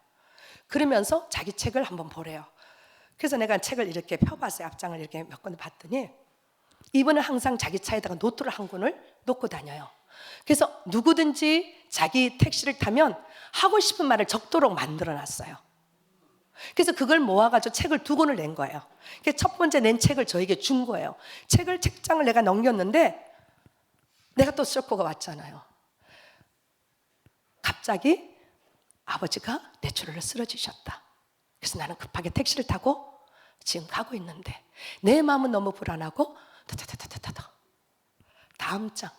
그러면서 자기 책을 한번 보래요. 그래서 내가 책을 이렇게 펴봤어요. 앞장을 이렇게 몇 권을 봤더니 이분은 항상 자기 차에다가 노트를 한 권을 놓고 다녀요. 그래서 누구든지 자기 택시를 타면 하고 싶은 말을 적도록 만들어놨어요. 그래서 그걸 모아가지고 책을 2권을 낸 거예요. 그래서 첫 번째 낸 책을 저에게 준 거예요. 책장을 내가 넘겼는데 내가 또 쇼크가 왔잖아요. 갑자기 아버지가 뇌출혈로 쓰러지셨다. 그래서 나는 급하게 택시를 타고 지금 가고 있는데 내 마음은 너무 불안하고 다음 장,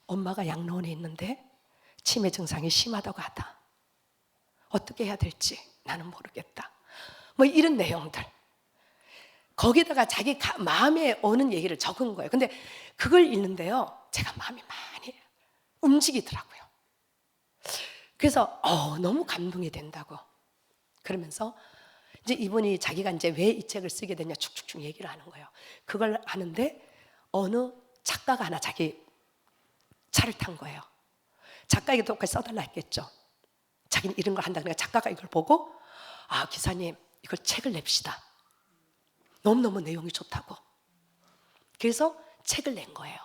엄마가 양로원에 있는데 치매 증상이 심하다고 하다. 어떻게 해야 될지 나는 모르겠다. 뭐 이런 내용들. 거기다가 자기 마음에 오는 얘기를 적은 거예요. 근데 그걸 읽는데요, 제가 마음이 많이 움직이더라고요. 그래서 너무 감동이 된다고. 그러면서 이제 이분이 자기가 이제 왜 이 책을 쓰게 됐냐 축축축 얘기를 하는 거예요. 그걸 하는데 어느 작가가 하나 자기 차를 탄 거예요. 작가에게 똑같이 써달라 했겠죠. 자기는 이런 걸 한다. 그러니까 작가가 이걸 보고 아, 기사님 이걸 책을 냅시다. 너무너무 내용이 좋다고. 그래서 책을 낸 거예요.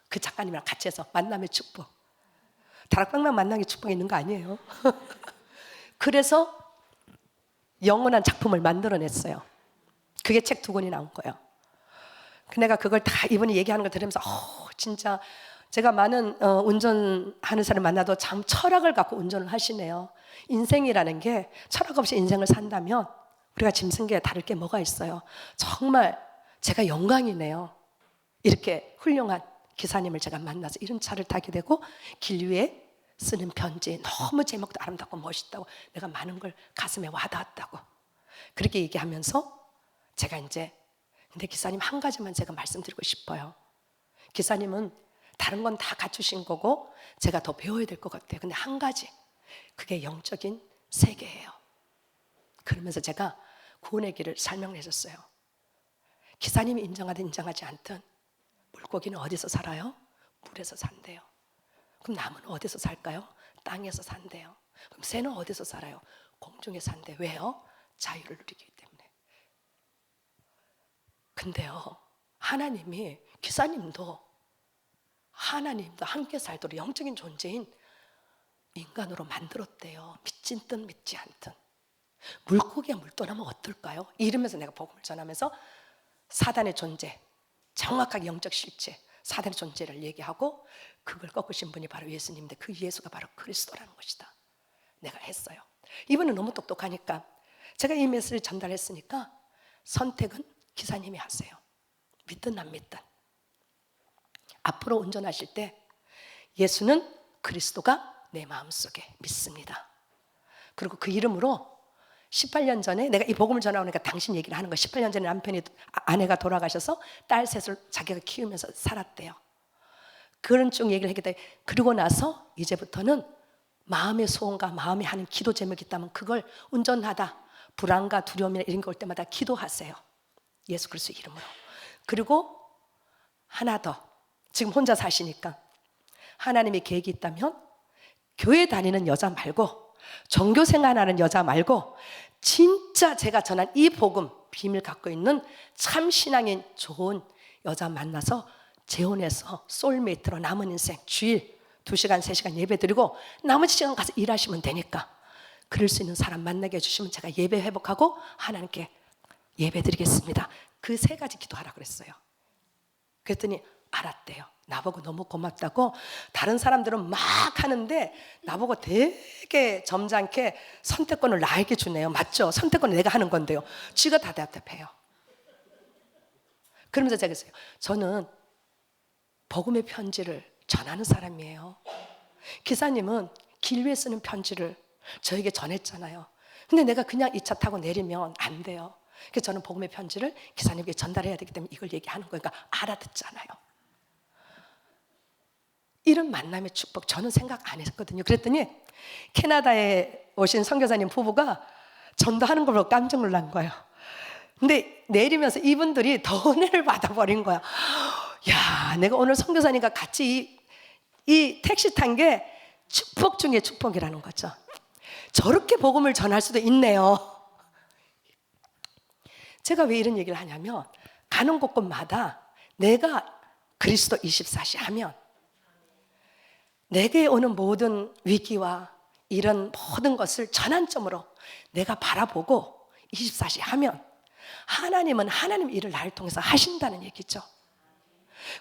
그 작가님이랑 같이 해서 만남의 축복. 다락방만 만남의 축복이 있는 거 아니에요. 그래서 영원한 작품을 만들어냈어요. 그게 책 2권이 나온 거예요. 내가 그걸 다 이분이 얘기하는 걸 들으면서 진짜 제가 많은 운전하는 사람 만나도 참 철학을 갖고 운전을 하시네요. 인생이라는 게 철학 없이 인생을 산다면 우리가 짐승 게 다를 게 뭐가 있어요. 정말 제가 영광이네요. 이렇게 훌륭한 기사님을 제가 만나서 이런 차를 타게 되고 길 위에 쓰는 편지 너무 제목도 아름답고 멋있다고 내가 많은 걸 가슴에 와닿았다고 그렇게 얘기하면서 제가 이제 근데 기사님 한 가지만 제가 말씀드리고 싶어요. 기사님은 다른 건 다 갖추신 거고 제가 더 배워야 될 것 같아요. 근데 한 가지 그게 영적인 세계예요. 그러면서 제가 구원의 길을 설명해 줬어요. 기사님이 인정하든 인정하지 않든 물고기는 어디서 살아요? 물에서 산대요. 그럼 나무는 어디서 살까요? 땅에서 산대요. 그럼 새는 어디서 살아요? 공중에 산대요. 왜요? 자유를 누리기 때문에. 근데요, 하나님이 기사님도 함께 살도록 영적인 존재인 인간으로 만들었대요. 믿진 듯 믿지 않든. 물고기가 물 떠나면 어떨까요? 이러면서 내가 복음을 전하면서 사단의 존재, 정확하게 영적 실체, 사단의 존재를 얘기하고 그걸 꺾으신 분이 바로 예수님인데 그 예수가 바로 그리스도라는 것이다. 내가 했어요. 이분은 너무 똑똑하니까 제가 이 메시지를 전달했으니까 선택은 기사님이 하세요. 믿든 안 믿든. 앞으로 운전하실 때 예수는 그리스도가 내 마음속에 믿습니다. 그리고 그 이름으로 18년 전에 내가 이 복음을 전하니까 당신 얘기를 하는 거예요. 18년 전에 아내가 돌아가셔서 딸 셋을 자기가 키우면서 살았대요. 그런 쭉 얘기를 했기 때문에 그러고 나서 이제부터는 마음의 소원과 마음에 하는 기도 제목이 있다면 그걸 운전하다 불안과 두려움이나 이런 게 올 때마다 기도하세요. 예수 그리스도 이름으로. 그리고 하나 더 지금 혼자 사시니까 하나님의 계획이 있다면 교회 다니는 여자 말고 종교 생활하는 여자 말고 진짜 제가 전한 이 복음 비밀 갖고 있는 참 신앙인 좋은 여자 만나서 재혼해서 소울메이트로 남은 인생 주일 2시간 3시간 예배 드리고 나머지 시간 가서 일하시면 되니까 그럴 수 있는 사람 만나게 해주시면 제가 예배 회복하고 하나님께 예배 드리겠습니다. 그 3가지 기도하라 그랬어요. 그랬더니 알았대요. 나보고 너무 고맙다고. 다른 사람들은 막 하는데 나보고 되게 점잖게 선택권을 나에게 주네요. 맞죠? 선택권은 내가 하는 건데요. 쥐가 다 답답해요. 그러면서 제가 했어요. 저는 복음의 편지를 전하는 사람이에요. 기사님은 길 위에 쓰는 편지를 저에게 전했잖아요. 근데 내가 그냥 이 차 타고 내리면 안 돼요. 그래서 저는 복음의 편지를 기사님에게 전달해야 되기 때문에 이걸 얘기하는 거니까 알아듣잖아요. 이런 만남의 축복 저는 생각 안 했거든요. 그랬더니 캐나다에 오신 선교사님 부부가 전도하는 걸 보고 깜짝 놀란 거예요. 근데 내리면서 이분들이 더 은혜를 받아버린 거야. 야, 내가 오늘 선교사님과 같이 이 택시 탄 게 축복 중에 축복이라는 거죠. 저렇게 복음을 전할 수도 있네요. 제가 왜 이런 얘기를 하냐면 가는 곳곳마다 내가 그리스도 24시 하면 내게 오는 모든 위기와 이런 모든 것을 전환점으로 내가 바라보고 24시 하면 하나님은 하나님 일을 나를 통해서 하신다는 얘기죠.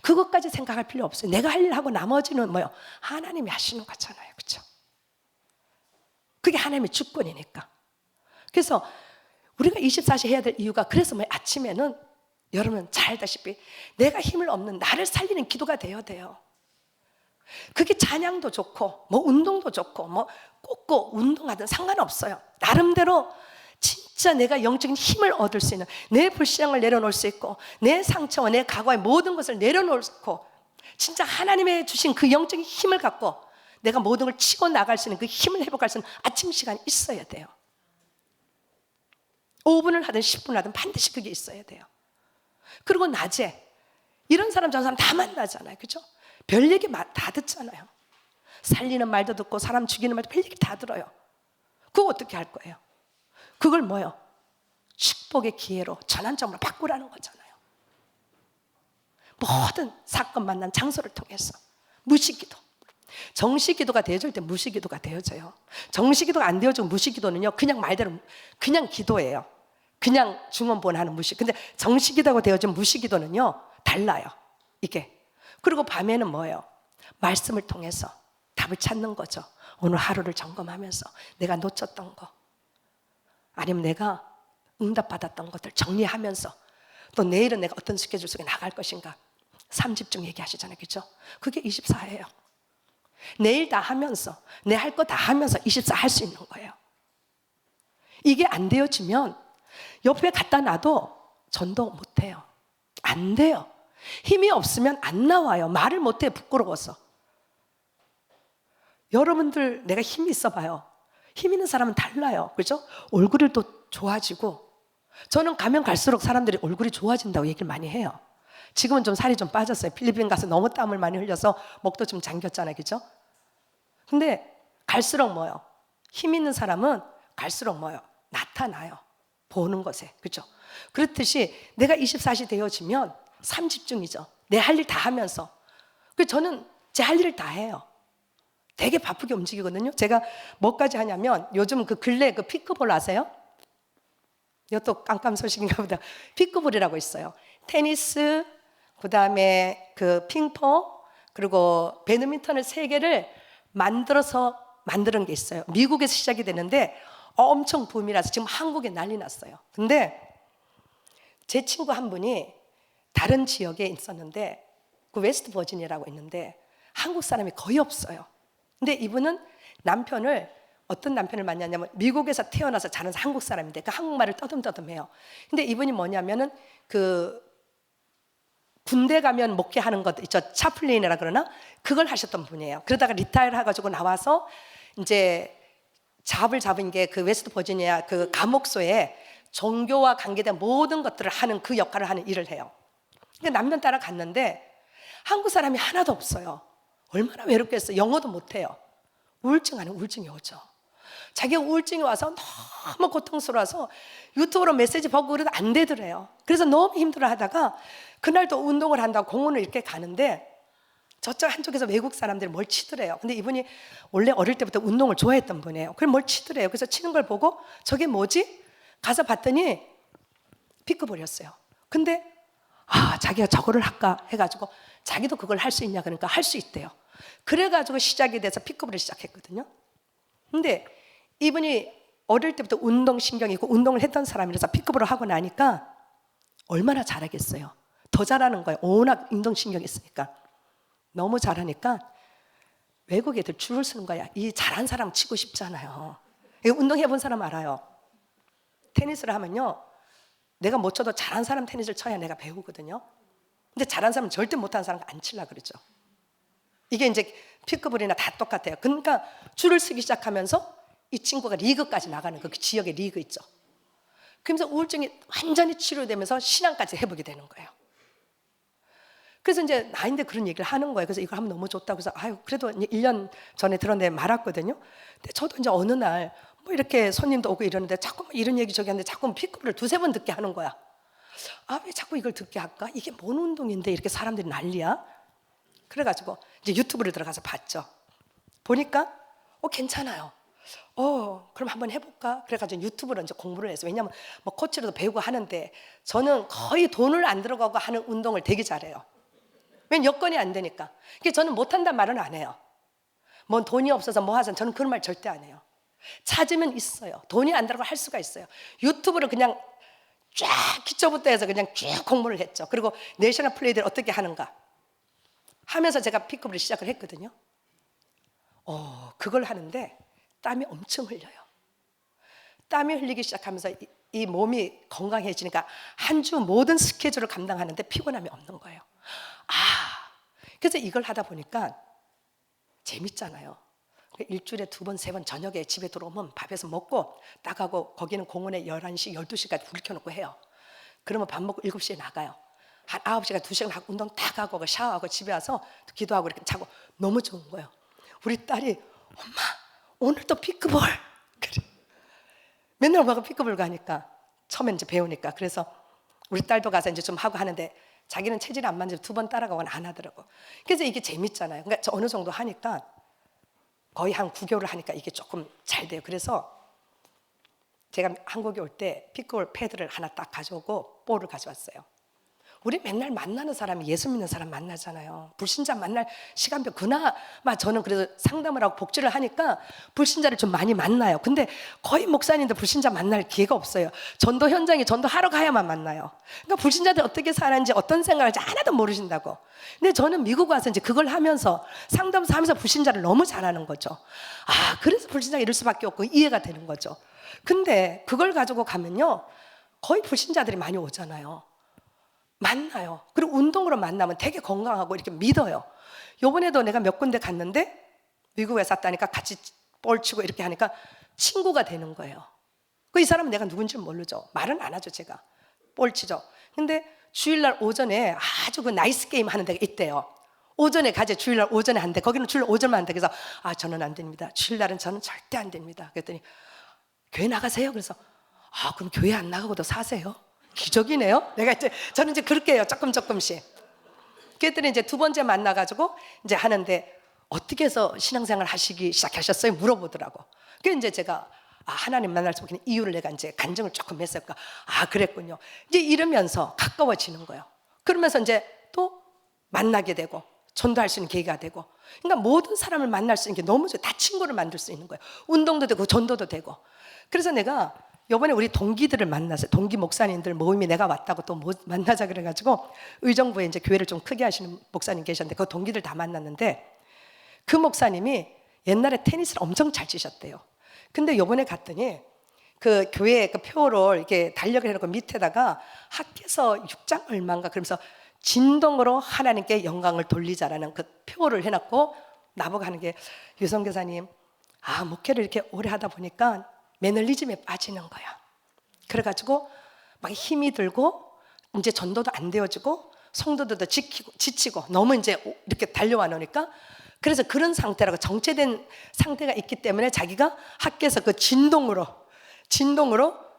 그것까지 생각할 필요 없어요. 내가 할 일 하고 나머지는 뭐요? 하나님이 하시는 거잖아요. 그렇죠? 그게 하나님의 주권이니까. 그래서 우리가 24시 해야 될 이유가 그래서 뭐 아침에는 여러분 잘 알다시피 내가 힘을 없는 나를 살리는 기도가 되어야 돼요. 그게 찬양도 좋고 뭐 운동도 좋고 뭐 꽂고 운동하든 상관없어요. 나름대로 진짜 내가 영적인 힘을 얻을 수 있는 내 불신앙을 내려놓을 수 있고 내 상처와 내 과거의 모든 것을 내려놓고 진짜 하나님의 주신 그 영적인 힘을 갖고 내가 모든 걸 치고 나갈 수 있는 그 힘을 회복할 수 있는 아침 시간이 있어야 돼요. 5분을 하든 10분을 하든 반드시 그게 있어야 돼요. 그리고 낮에 이런 사람 저런 사람 다 만나잖아요. 그죠? 별 얘기 다 듣잖아요. 살리는 말도 듣고 사람 죽이는 말도 별 얘기 다 들어요. 그거 어떻게 할 거예요? 그걸 뭐요? 축복의 기회로 전환점으로 바꾸라는 거잖아요. 모든 사건 만난 장소를 통해서 무시기도, 정시기도가 되어질 때 무시기도가 되어져요. 정시기도가 안 되어지고 무시기도는요, 그냥 말대로 그냥 기도예요. 그냥 중언부언하는 무시. 근데 정시기도가 되어진 무시기도는요 달라요, 이게. 그리고 밤에는 뭐예요? 말씀을 통해서 답을 찾는 거죠. 오늘 하루를 점검하면서 내가 놓쳤던 거, 아니면 내가 응답받았던 것들 정리하면서 또 내일은 내가 어떤 스케줄 속에 나갈 것인가, 3집중 얘기하시잖아요. 그죠? 그게 24예요. 내일 다 하면서, 내 할 거 다 하면서 24 할 수 있는 거예요. 이게 안 되어지면 옆에 갖다 놔도 전도 못 해요. 안 돼요. 힘이 없으면 안 나와요. 말을 못 해요, 부끄러워서. 여러분들 내가 힘이 있어 봐요. 힘 있는 사람은 달라요. 그죠? 얼굴이 또 좋아지고, 저는 가면 갈수록 사람들이 얼굴이 좋아진다고 얘기를 많이 해요. 지금은 좀 살이 좀 빠졌어요. 필리핀 가서 너무 땀을 많이 흘려서 목도 좀 잠겼잖아요. 그죠? 근데 갈수록 뭐요? 힘 있는 사람은 갈수록 뭐요? 나타나요. 보는 것에. 그죠? 그렇듯이 내가 24시 되어지면 3집중이죠. 내 할 일 다 하면서. 저는 제 할 일을 다 해요. 되게 바쁘게 움직이거든요. 제가 뭐까지 하냐면, 요즘 그 근래 그 피크볼 아세요? 이것도 깜깜 소식인가 보다. 피크볼이라고 있어요. 테니스, 그 다음에 그 핑퐁, 그리고 배드민턴을 3개를 만드는 게 있어요. 미국에서 시작이 되는데 엄청 붐이라서 지금 한국에 난리 났어요. 근데 제 친구 한 분이 다른 지역에 있었는데, 그 웨스트 버지니아라고 있는데 한국 사람이 거의 없어요. 근데 이분은 어떤 남편을 만났냐면, 미국에서 태어나서 자란 한국 사람인데 그 한국말을 떠듬떠듬해요. 근데 이분이 뭐냐면은 그 군대 가면 목회하는 것 있죠, 차플린이라 그러나, 그걸 하셨던 분이에요. 그러다가 리타이어 해가지고 나와서 이제 잡을 잡은 게 그 웨스트 버지니아 그 감옥소에 종교와 관계된 모든 것들을 하는, 그 역할을 하는 일을 해요. 그러니까 남편 따라 갔는데 한국 사람이 하나도 없어요. 얼마나 외롭겠어요. 영어도 못해요. 우울증 아니면 우울증이 오죠. 자기가 우울증이 와서 너무 고통스러워서 유튜브로 메시지 보고 그래도 안 되더래요. 그래서 너무 힘들어 하다가 그날도 운동을 한다고 공원을 이렇게 가는데 저쪽 한쪽에서 외국 사람들이 뭘 치더래요. 근데 이분이 원래 어릴 때부터 운동을 좋아했던 분이에요. 그럼 뭘 치더래요. 그래서 치는 걸 보고 저게 뭐지? 가서 봤더니 피크볼이었어요. 근데 자기가 저거를 할까 해가지고, 자기도 그걸 할 수 있냐 그러니까 할 수 있대요. 그래가지고 시작이 돼서 피크볼을 시작했거든요. 근데 이분이 어릴 때부터 운동신경이 있고 운동을 했던 사람이라서 피크볼을 하고 나니까 얼마나 잘하겠어요. 더 잘하는 거예요. 워낙 운동신경이 있으니까. 너무 잘하니까 외국 애들 줄을 서는 거야. 이 잘한 사람 치고 싶잖아요. 운동해본 사람 알아요. 테니스를 하면요, 내가 못 쳐도 잘한 사람 테니스를 쳐야 내가 배우거든요. 근데 잘한 사람은 절대 못하는 사람 안 치려고 그러죠. 이게 이제 피크볼이나 다 똑같아요. 그러니까 줄을 서기 시작하면서 이 친구가 리그까지 나가는, 그 지역의 리그 있죠. 그러면서 우울증이 완전히 치료되면서 신앙까지 해보게 되는 거예요. 그래서 이제 나인데 그런 얘기를 하는 거예요. 그래서 이걸 하면 너무 좋다고 해서 그래도 1년 전에 들었는데 말았거든요. 근데 저도 이제 어느 날 뭐 이렇게 손님도 오고 이러는데 자꾸 이런 얘기 저기 하는데 자꾸 피크볼을 2-3번 듣게 하는 거야. 왜 자꾸 이걸 듣게 할까? 이게 뭔 운동인데 이렇게 사람들이 난리야? 그래가지고 이제 유튜브를 들어가서 봤죠. 보니까 괜찮아요. 그럼 한번 해볼까? 그래가지고 유튜브로 이제 공부를 해서, 왜냐면 뭐 코치로도 배우고 하는데 저는 거의 돈을 안 들어가고 하는 운동을 되게 잘해요. 왜냐면 여건이 안 되니까. 그러니까 저는 못한다는 말은 안 해요. 뭔 돈이 없어서 뭐 하자, 저는 그런 말 절대 안 해요. 찾으면 있어요. 돈이 안 들어가고 할 수가 있어요. 유튜브를 그냥 쫙 기초부터 해서 그냥 쭉 공부를 했죠. 그리고 내셔널 플레이를 어떻게 하는가 하면서 제가 피크볼을 시작을 했거든요. 그걸 하는데 땀이 엄청 흘려요. 땀이 흘리기 시작하면서 이 몸이 건강해지니까 한 주 모든 스케줄을 감당하는데 피곤함이 없는 거예요. 그래서 이걸 하다 보니까 재밌잖아요. 일주일에 2번, 3번 저녁에 집에 들어오면 밥에서 먹고 딱 하고, 거기는 공원에 11시, 12시까지 불 켜놓고 해요. 그러면 밥 먹고 7시에 나가요. 한 9시간, 2시간 하고 운동 다 하고 샤워하고 집에 와서 기도하고 이렇게 자고 너무 좋은 거예요. 우리 딸이 엄마 오늘도 피크볼 그래. 맨날 엄마가 피크볼 가니까 처음에 이제 배우니까 그래서 우리 딸도 가서 이제 좀 하고 하는데 자기는 체질이 안 맞는데 2번 따라가고는 안 하더라고. 그래서 이게 재밌잖아요. 그러니까 저 어느 정도 하니까 거의 한 9개월을 하니까 이게 조금 잘 돼요. 그래서 제가 한국에 올 때 피크볼 패드를 하나 딱 가져오고 볼을 가져왔어요. 우리 맨날 만나는 사람이 예수 믿는 사람 만나잖아요. 불신자 만날 시간표 그나마 저는 그래도 상담을 하고 복지를 하니까 불신자를 좀 많이 만나요. 근데 거의 목사님들 불신자 만날 기회가 없어요. 전도 현장에 전도하러 가야만 만나요. 그러니까 불신자들 어떻게 사는지 어떤 생각을지 하나도 모르신다고. 근데 저는 미국 와서 이제 그걸 하면서 상담을 하면서 불신자를 너무 잘 아는 거죠. 아, 그래서 불신자가 이럴 수밖에 없고 이해가 되는 거죠. 근데 그걸 가지고 가면요 거의 불신자들이 많이 오잖아요. 만나요. 그리고 운동으로 만나면 되게 건강하고 이렇게 믿어요. 요번에도 내가 몇 군데 갔는데 미국에 샀다니까 같이 볼 치고 이렇게 하니까 친구가 되는 거예요. 그 이 사람은 내가 누군지 모르죠. 말은 안 하죠. 제가 볼 치죠. 근데 주일날 오전에 아주 그 나이스 게임 하는 데가 있대요. 오전에 가재 주일날 오전에 한대. 거기는 주일날 오전만 한대. 그래서 아 저는 안 됩니다. 주일날은 저는 절대 안 됩니다. 그랬더니 교회 나가세요. 그래서 아 그럼 교회 안 나가고도 사세요. 기적이네요. 저는 이제 그렇게 해요. 조금씩. 그랬더니 이제 2번째 만나가지고 이제 하는데 어떻게 해서 신앙생활 하시기 시작하셨어요? 물어보더라고. 그래서 이제 제가 하나님 만날 수 있는 이유를 내가 이제 간증을 조금 했을까. 그랬군요. 이제 이러면서 가까워지는 거예요. 그러면서 이제 또 만나게 되고 전도할 수 있는 계기가 되고. 그러니까 모든 사람을 만날 수 있는 게 너무 좋아요. 다 친구를 만들 수 있는 거예요. 운동도 되고 전도도 되고. 그래서 내가 이번에 우리 동기들을 만났어요. 동기 목사님들 모임이 내가 왔다고 또 만나자 그래가지고 의정부에 이제 교회를 좀 크게 하시는 목사님 계셨는데 그 동기들 다 만났는데 그 목사님이 옛날에 테니스를 엄청 잘 치셨대요. 근데 이번에 갔더니 그 교회 그 표를 이렇게 달력을 해놓고 밑에다가 학교에서 6장 얼마인가 그러면서 진동으로 하나님께 영광을 돌리자라는 그 표를 해놨고 나보고 하는 게 유성 교사님 목회를 이렇게 오래 하다 보니까 매너리즘에 빠지는 거야. 그래가지고 막 힘이 들고 이제 전도도 안 되어지고 성도들도 지치고 너무 이제 이렇게 달려와 놓으니까 그래서 그런 상태라고 정체된 상태가 있기 때문에 자기가 학교에서 그 진동으로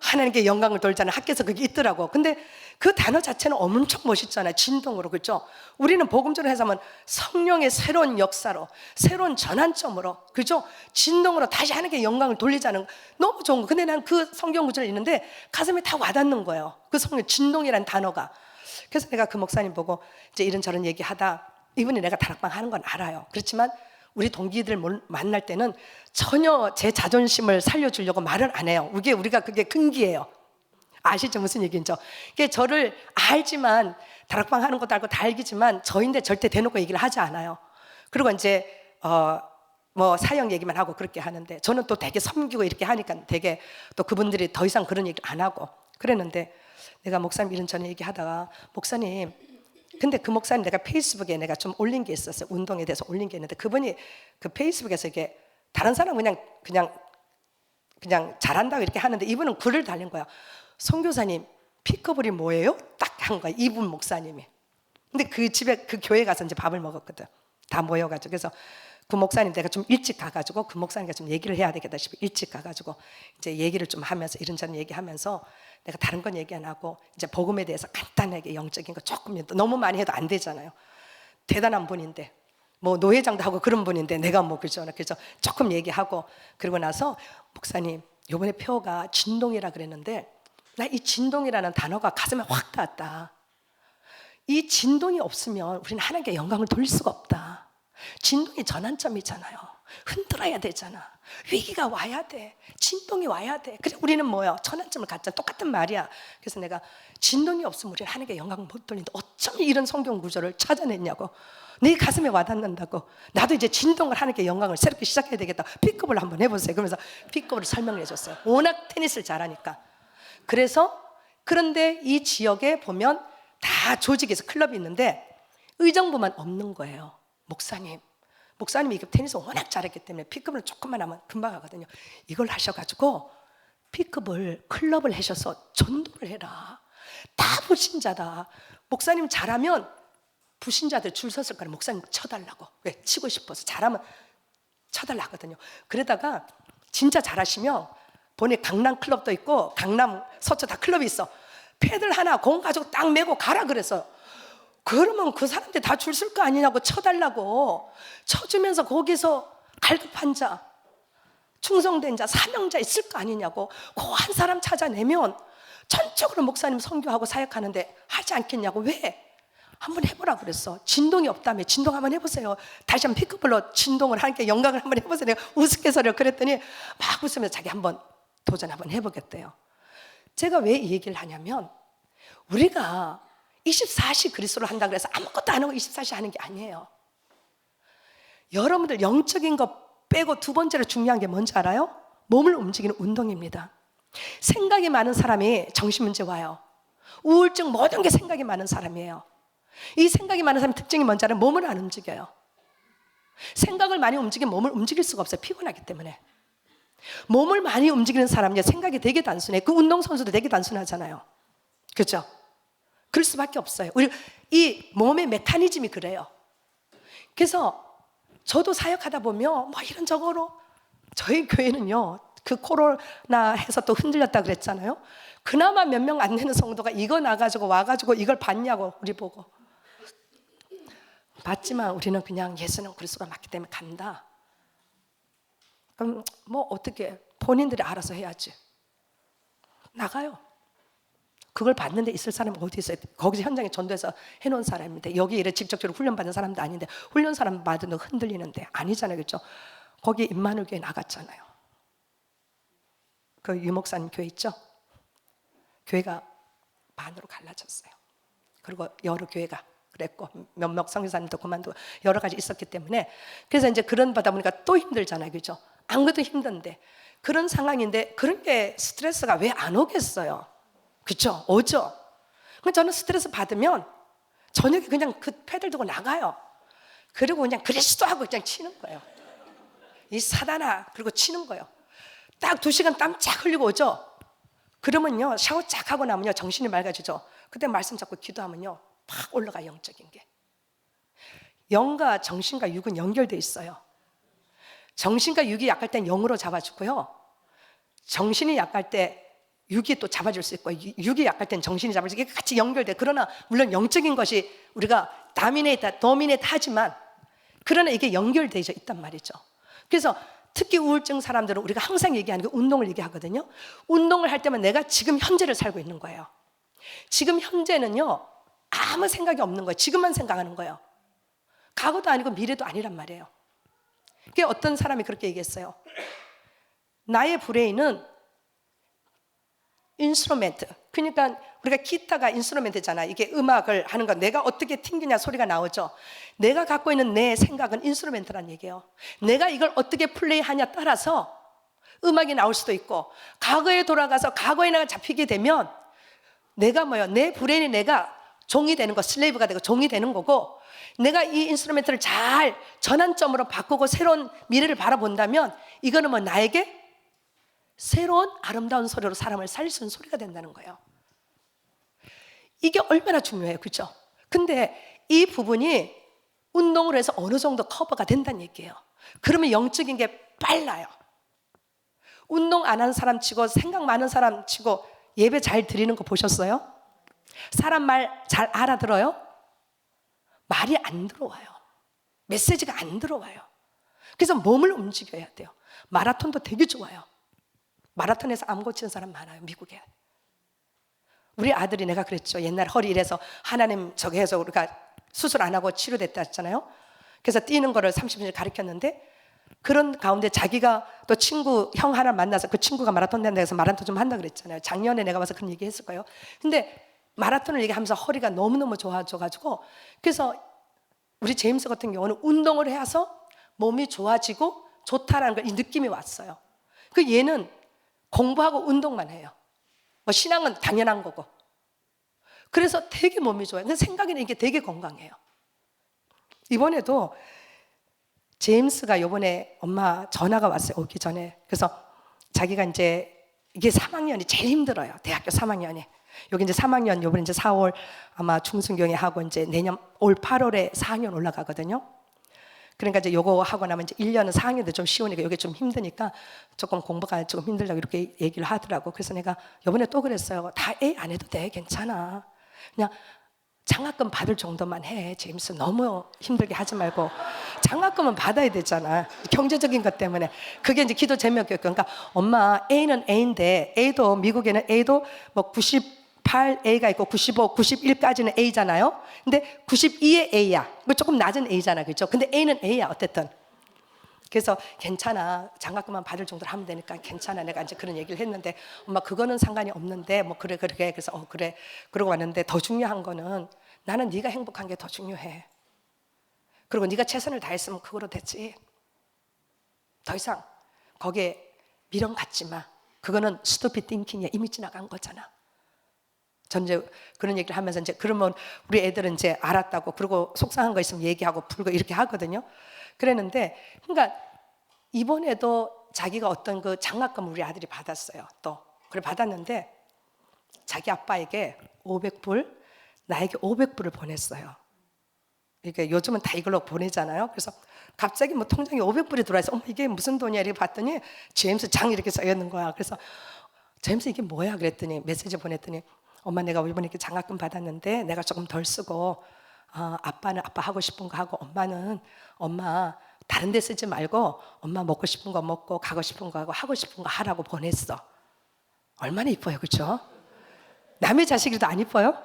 하나님께 영광을 돌자는 학교에서 그게 있더라고. 근데 그 단어 자체는 엄청 멋있잖아요. 진동으로. 그렇죠? 우리는 복음적으로 해서 하면 성령의 새로운 역사로 새로운 전환점으로 그렇죠? 진동으로 다시 하나님께 영광을 돌리자는 너무 좋은 거. 근데 난 그 성경 구절을 읽는데 가슴에 다 와닿는 거예요. 그 성령 진동이라는 단어가. 그래서 내가 그 목사님 보고 이제 이런저런 얘기하다 이분이 내가 다락방 하는 건 알아요. 그렇지만 우리 동기들 만날 때는 전혀 제 자존심을 살려주려고 말을 안 해요. 우리가 그게 근기예요. 아시죠? 무슨 얘기인지. 그게 저를 알지만 다락방 하는 것도 알고 다 알겠지만 저인데 절대 대놓고 얘기를 하지 않아요. 그리고 이제 뭐 사역 얘기만 하고 그렇게 하는데 저는 또 되게 섬기고 이렇게 하니까 되게 또 그분들이 더 이상 그런 얘기를 안 하고 그랬는데 내가 목사님 이런저런 얘기하다가 목사님 근데 그 목사님 내가 페이스북에 내가 좀 올린 게 있었어요. 운동에 대해서 올린 게 있는데 그분이 그 페이스북에서 이게 다른 사람은 그냥 잘한다고 이렇게 하는데 이분은 글을 달린 거야. 선교사님 피크볼이 뭐예요? 딱 한 거야. 이분 목사님이. 근데 그 집에 그 교회 가서 이제 밥을 먹었거든. 다 모여가지고 그래서 그 목사님 내가 좀 일찍 가가지고 그 목사님과 좀 얘기를 해야 되겠다 싶어 일찍 가가지고 이제 얘기를 좀 하면서 이런저런 얘기하면서 내가 다른 건 얘기 안 하고 이제 복음에 대해서 간단하게 영적인 거 조금 너무 많이 해도 안 되잖아요. 대단한 분인데 뭐 노회장도 하고 그런 분인데 내가 뭐 그죠? 그래서 조금 얘기하고 그러고 나서 목사님 이번에 표가 진동이라 그랬는데 나 이 진동이라는 단어가 가슴에 확 닿았다. 이 진동이 없으면 우리는 하나님께 영광을 돌릴 수가 없다. 진동이 전환점이잖아요. 흔들어야 되잖아. 위기가 와야 돼. 진동이 와야 돼. 그래 우리는 뭐야? 전환점을 갖자. 똑같은 말이야. 그래서 내가 진동이 없으면 우리는 하나님께 영광을 못 돌린다. 어쩜 이런 성경 구절을 찾아냈냐고. 네 가슴에 와닿는다고. 나도 이제 진동을 하나님께 영광을 새롭게 시작해야 되겠다. 픽업을 한번 해보세요. 그러면서 픽업을 설명을 해줬어요. 워낙 테니스를 잘하니까. 그래서 그런데 이 지역에 보면 다 조직에서 클럽이 있는데 의정부만 없는 거예요. 목사님이 이거 테니스 워낙 잘했기 때문에 픽업을 조금만 하면 금방 하거든요. 이걸 하셔가지고 픽업을 클럽을 하셔서 전도를 해라. 다 불신자다. 목사님 잘하면 불신자들 줄 섰을 거예요. 목사님 쳐달라고. 왜? 치고 싶어서. 잘하면 쳐달라 하거든요. 그러다가 진짜 잘하시면 본에 강남 클럽도 있고 강남 서초 다 클럽이 있어. 패들 하나 공 가지고 딱 메고 가라 그래서. 그러면 그 사람들 다 줄 쓸 거 아니냐고 쳐달라고. 쳐주면서 거기서 갈급한 자, 충성된 자, 사명자 있을 거 아니냐고. 그 한 사람 찾아내면 전적으로 목사님 선교하고 사역하는데 하지 않겠냐고. 왜? 한번 해보라 그랬어. 진동이 없다며. 진동 한번 해보세요. 다시 한번 피크볼로 진동을 하니까 영광을 한번 해보세요. 내가 우스갯소리를 그랬더니 막 웃으면서 자기 한번 도전 한번 해보겠대요. 제가 왜 이 얘기를 하냐면 우리가 24시 그리스도로 한다 그래서 아무것도 안 하고 24시 하는 게 아니에요. 여러분들 영적인 거 빼고 두 번째로 중요한 게 뭔지 알아요? 몸을 움직이는 운동입니다. 생각이 많은 사람이 정신문제 와요. 우울증 모든 게 생각이 많은 사람이에요. 이 생각이 많은 사람의 특징이 뭔지 알아요? 몸을 안 움직여요. 생각을 많이 움직이면 몸을 움직일 수가 없어요. 피곤하기 때문에. 몸을 많이 움직이는 사람은 생각이 되게 단순해. 그 운동선수도 되게 단순하잖아요. 그렇죠? 그럴 수밖에 없어요. 우리 이 몸의 메커니즘이 그래요. 그래서 저도 사역하다 보면 뭐 이런저거로 저희 교회는요, 그 코로나 해서 또 흔들렸다 그랬잖아요. 그나마 몇 명 안 되는 성도가 이거 나가지고 와가지고 이걸 봤냐고 우리 보고. 봤지만 우리는 그냥 예수는 그리스도가 맞기 때문에 간다. 그럼 뭐 어떻게 본인들이 알아서 해야지. 나가요. 그걸 봤는데 있을 사람은 어디 있어요? 거기서 현장에 전도해서 해놓은 사람인데 여기 이래 직접적으로 훈련받은 사람도 아닌데 훈련 사람 받은 거 흔들리는데 아니잖아요. 그렇죠? 거기 임마누엘 교회 나갔잖아요. 그 유목사님 교회 있죠? 교회가 반으로 갈라졌어요. 그리고 여러 교회가 그랬고 몇몇 선교사님도 그만두고 여러 가지 있었기 때문에 그래서 이제 그런 받다 보니까 또 힘들잖아요. 그렇죠? 안 그래도 힘든데 그런 상황인데 그런 게 스트레스가 왜 안 오겠어요? 그렇죠? 오죠. 그럼 저는 스트레스 받으면 저녁에 그냥 그 패들 두고 나가요. 그리고 그냥 그리스도하고 그냥 치는 거예요. 이 사단아 그리고 치는 거예요. 딱 2시간 땀 쫙 흘리고 오죠. 그러면요 샤워 쫙 하고 나면요 정신이 맑아지죠. 그때 말씀 잡고 기도하면요 팍 올라가. 영적인 게 영과 정신과 육은 연결돼 있어요. 정신과 육이 약할 땐 영으로 잡아주고요, 정신이 약할 때 육이 또 잡아줄 수 있고 육이 약할 땐 정신이 잡아줄 수 있고 같이 연결돼. 그러나 물론 영적인 것이 우리가 도미네이트 하지만 그러나 이게 연결되어 있단 말이죠. 그래서 특히 우울증 사람들은 우리가 항상 얘기하는 게 운동을 얘기하거든요. 운동을 할 때만 내가 지금 현재를 살고 있는 거예요. 지금 현재는요 아무 생각이 없는 거예요. 지금만 생각하는 거예요. 과거도 아니고 미래도 아니란 말이에요. 그게 어떤 사람이 그렇게 얘기했어요. 나의 브레인은 인스트루멘트, 그러니까 우리가 기타가 인스트루멘트잖아. 이게 음악을 하는 거 내가 어떻게 튕기냐 소리가 나오죠. 내가 갖고 있는 내 생각은 인스트루멘트란 얘기예요. 내가 이걸 어떻게 플레이하냐 따라서 음악이 나올 수도 있고, 과거에 돌아가서 과거에 내가 잡히게 되면 내가 내 브레인이 내가 종이 되는 거, 슬레이브가 되고 종이 되는 거고, 내가 이 인스트루멘트를 잘 전환점으로 바꾸고 새로운 미래를 바라본다면 이거는 나에게 새로운 아름다운 소리로 사람을 살릴 수 있는 소리가 된다는 거예요. 이게 얼마나 중요해요. 그렇죠? 근데 이 부분이 운동을 해서 어느 정도 커버가 된다는 얘기예요. 그러면 영적인 게 빨라요. 운동 안 하는 사람 치고 생각 많은 사람 치고 예배 잘 드리는 거 보셨어요? 사람 말 잘 알아들어요? 말이 안 들어와요. 메시지가 안 들어와요. 그래서 몸을 움직여야 돼요. 마라톤도 되게 좋아요. 마라톤에서 암 고치는 사람 많아요. 미국에. 우리 아들이, 내가 그랬죠. 옛날 허리 이래서 하나님 저기 해서 우리가 수술 안 하고 치료됐다 했잖아요. 그래서 뛰는 거를 30분을 가르쳤는데 그런 가운데 자기가 또 친구 형 하나 만나서 그 친구가 마라톤 된다 해서 마라톤 좀 한다 그랬잖아요. 작년에 내가 와서 그런 얘기 했을 거예요. 근데 마라톤을 얘기하면서 허리가 너무너무 좋아져가지고, 그래서 우리 제임스 같은 경우는 운동을 해서 몸이 좋아지고 좋다라는 걸 이 느낌이 왔어요. 그 얘는 공부하고 운동만 해요. 신앙은 당연한 거고. 그래서 되게 몸이 좋아요. 근데 생각에는 이게 되게 건강해요. 이번에도 제임스가 이번에 엄마 전화가 왔어요. 오기 전에. 그래서 자기가 이제 이게 3학년이 제일 힘들어요. 대학교 3학년이. 여기 이제 3학년 요번에 이제 4월 아마 중순경에 하고 이제 내년 올 8월에 4학년 올라가거든요. 그러니까 이제 요거 하고 나면 이제 1년은 4학년도 좀 쉬우니까 이게 좀 힘드니까 조금 공부가 조금 힘들다고 이렇게 얘기를 하더라고. 그래서 내가 요번에 또 그랬어요. 다 A 안 해도 돼. 괜찮아. 그냥 장학금 받을 정도만 해. 제임스 너무 힘들게 하지 말고 장학금은 받아야 되잖아. 경제적인 것 때문에. 그게 이제 기도 제목이었고, 그러니까 엄마 A는 A인데 A도 미국에는 A도 뭐 98A가 있고 95, 91까지는 A잖아요. 근데 92의 A야. 조금 낮은 A잖아, 그렇죠? 근데 A는 A야 어쨌든. 그래서 괜찮아. 장학금만 받을 정도로 하면 되니까 괜찮아. 내가 이제 그런 얘기를 했는데 엄마 그거는 상관이 없는데 뭐 그래. 그래서 그래. 그러고 왔는데 더 중요한 거는 나는 네가 행복한 게 더 중요해. 그리고 네가 최선을 다했으면 그거로 됐지. 더 이상 거기에 미련 갖지 마. 그거는 스토피 띵킹이야. 이미 지나간 거잖아. 전 이제 그런 얘기를 하면서 이제 그러면 우리 애들은 이제 알았다고 그리고 속상한 거 있으면 얘기하고 풀고 이렇게 하거든요. 그랬는데 그러니까 이번에도 자기가 어떤 그 장학금 우리 아들이 받았어요. 또 그래 받았는데 자기 아빠에게 500불 나에게 500불을 보냈어요. 이게 요즘은 다 이걸로 보내잖아요. 그래서 갑자기 뭐 통장에 500불이 들어와서 어머 이게 무슨 돈이야 이렇게 봤더니 제임스 장 이렇게 써 있는 거야. 그래서 제임스 이게 뭐야 그랬더니 메시지 보냈더니 엄마 내가 이번에 이렇게 장학금 받았는데 내가 조금 덜 쓰고 아빠는 아빠 하고 싶은 거 하고 엄마는 엄마 다른 데 쓰지 말고 엄마 먹고 싶은 거 먹고 가고 싶은 거 하고 싶은 거 하라고 보냈어. 얼마나 이뻐요, 그렇죠? 남의 자식이라도 안 이뻐요?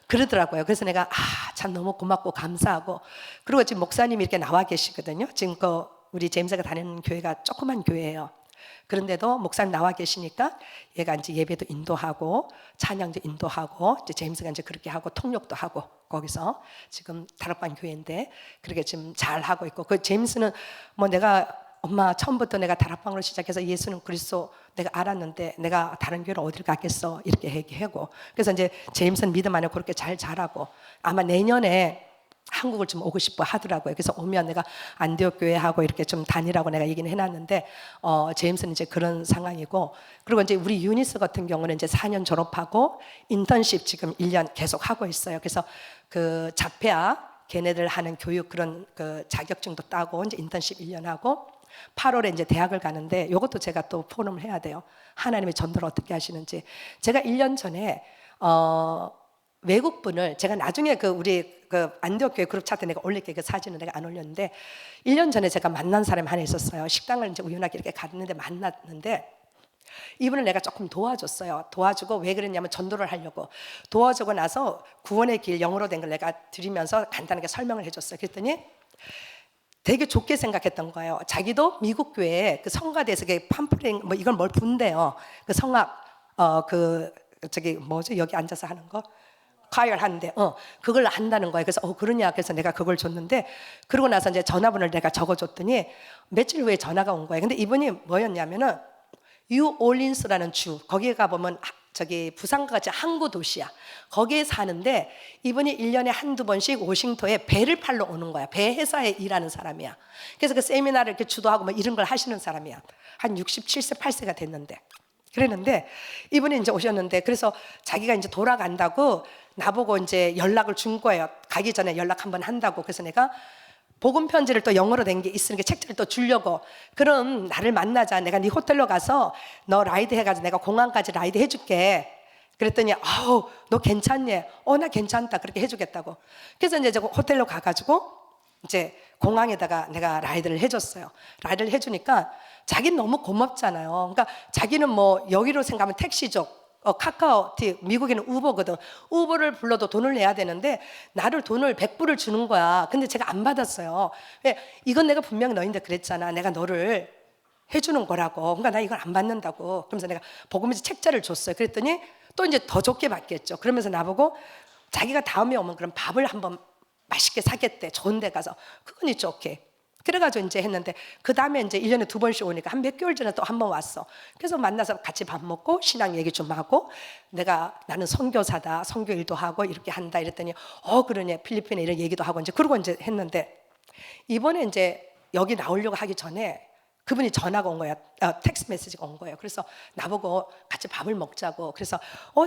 그러더라고요. 그래서 내가 참 너무 고맙고 감사하고 그리고 지금 목사님이 이렇게 나와 계시거든요. 지금 우리 제임스가 다니는 교회가 조그만 교회예요. 그런데도 목사님 나와 계시니까 얘가 이제 예배도 인도하고 찬양도 인도하고 이제 제임스가 이제 그렇게 하고 통역도 하고 거기서 지금 다락방 교회인데 그렇게 지금 잘 하고 있고 그 제임스는 뭐 내가 엄마 처음부터 내가 다락방으로 시작해서 예수는 그리스도 내가 알았는데 내가 다른 교회를 어딜 갔겠어 이렇게 얘기하고 그래서 이제 제임스는 믿음 안에 그렇게 잘 자라고 아마 내년에 한국을 좀 오고 싶어 하더라고요. 그래서 오면 내가 안디옥 교회하고 이렇게 좀 다니라고 내가 얘기는 해놨는데 제임스는 이제 그런 상황이고 그리고 이제 우리 유니스 같은 경우는 이제 4년 졸업하고 인턴십 지금 1년 계속 하고 있어요. 그래서 그 자폐아 걔네들 하는 교육 그런 그 자격증도 따고 이제 인턴십 1년 하고 8월에 이제 대학을 가는데 이것도 제가 또 포럼을 해야 돼요. 하나님의 전도를 어떻게 하시는지. 제가 1년 전에 외국분을 제가 나중에 그 우리 그 안디옥 교회 그룹 차트 내가 올릴게 그 사진을 내가 안 올렸는데 1년 전에 제가 만난 사람이 하나 있었어요. 식당을 이제 우연하게 이렇게 갔는데 만났는데 이분을 내가 조금 도와줬어요. 도와주고 왜 그랬냐면 전도를 하려고 도와주고 나서 구원의 길 영어로 된 걸 내가 드리면서 간단하게 설명을 해줬어요. 그랬더니 되게 좋게 생각했던 거예요. 자기도 미국 교회에 그 성가대에서 팜플렛 뭐 이걸 뭘 분대요. 그 성악 그 저기 뭐죠 여기 앉아서 하는 거. 과열 하는데 그걸 한다는 거예요. 그래서 그러냐 그래서 내가 그걸 줬는데 그러고 나서 이제 전화번호를 내가 적어줬더니 며칠 후에 전화가 온 거예요. 근데 이분이 뭐였냐면은 뉴올린스라는 주 거기에 가보면 저기 부산과 같이 항구 도시야. 거기에 사는데 이분이 1년에 한두 번씩 워싱턴에 배를 팔러 오는 거야. 배 회사에 일하는 사람이야. 그래서 그 세미나를 이렇게 주도하고 뭐 이런 걸 하시는 사람이야. 한 67세 8세가 됐는데 그랬는데 이분이 이제 오셨는데 그래서 자기가 이제 돌아간다고 나보고 이제 연락을 준 거예요. 가기 전에 연락 한번 한다고. 그래서 내가 복음 편지를 또 영어로 된 게 있으니까 책자를 또 주려고 그럼 나를 만나자. 내가 네 호텔로 가서 너 라이드 해가지고 내가 공항까지 라이드 해줄게. 그랬더니 너 괜찮니? 나 괜찮다. 그렇게 해주겠다고. 그래서 이제 호텔로 가가지고 이제 공항에다가 내가 라이드를 해줬어요. 라이드를 해주니까 자기는 너무 고맙잖아요. 그러니까 자기는 뭐 여기로 생각하면 택시족 카카오틱 미국에는 우버거든. 우버를 불러도 돈을 내야 되는데 나를 돈을 100불을 주는 거야. 근데 제가 안 받았어요. 이건 내가 분명 너희한테 그랬잖아. 내가 너를 해주는 거라고. 그러니까 나 이걸 안 받는다고. 그러면서 내가 복음에서 책자를 줬어요. 그랬더니 또 이제 더 좋게 받겠죠. 그러면서 나보고 자기가 다음에 오면 그럼 밥을 한번 맛있게 사겠대. 좋은 데 가서. 그건 이제 오케이. 그래가지고 이제 했는데 그 다음에 이제 1년에 2번씩 오니까 한 몇 개월 전에 또 한 번 왔어. 그래서 만나서 같이 밥 먹고 신앙 얘기 좀 하고 나는 선교사다. 선교 일도 하고 이렇게 한다 이랬더니 그러네. 필리핀에 이런 얘기도 하고 이제 그러고 이제 했는데 이번에 이제 여기 나오려고 하기 전에 그분이 전화가 온 거야. 텍스트 메시지가 온 거예요. 그래서 나보고 같이 밥을 먹자고. 그래서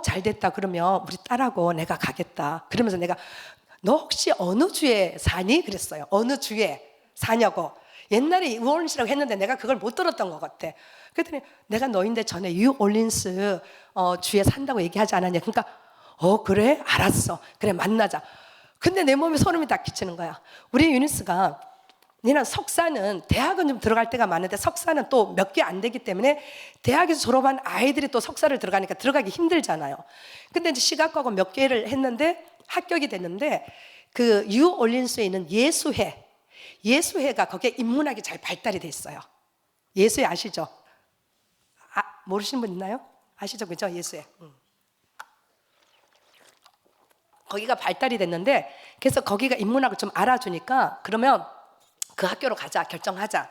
잘 됐다. 그러면 우리 딸하고 내가 가겠다. 그러면서 내가 너 혹시 어느 주에 사니? 그랬어요. 어느 주에 사냐고. 옛날에 뉴올린스라고 했는데 내가 그걸 못 들었던 것 같아. 그랬더니 내가 너인데 전에 뉴올린스 주에 산다고 얘기하지 않았냐. 그러니까 그래? 알았어. 그래 만나자. 근데 내 몸에 소름이 딱 끼치는 거야. 우리 유니스가 니는 석사는 대학은 좀 들어갈 때가 많은데 석사는 또 몇 개 안 되기 때문에 대학에서 졸업한 아이들이 또 석사를 들어가니까 들어가기 힘들잖아요. 근데 이제 시각과고 몇 개를 했는데 합격이 됐는데 그 뉴올린스에 있는 예수회가 거기에 인문학이 잘 발달이 돼 있어요. 예수회 아시죠? 모르시는 분 있나요? 아시죠? 그죠? 예수회. 거기가 발달이 됐는데 그래서 거기가 인문학을 좀 알아주니까 그러면 그 학교로 가자 결정하자.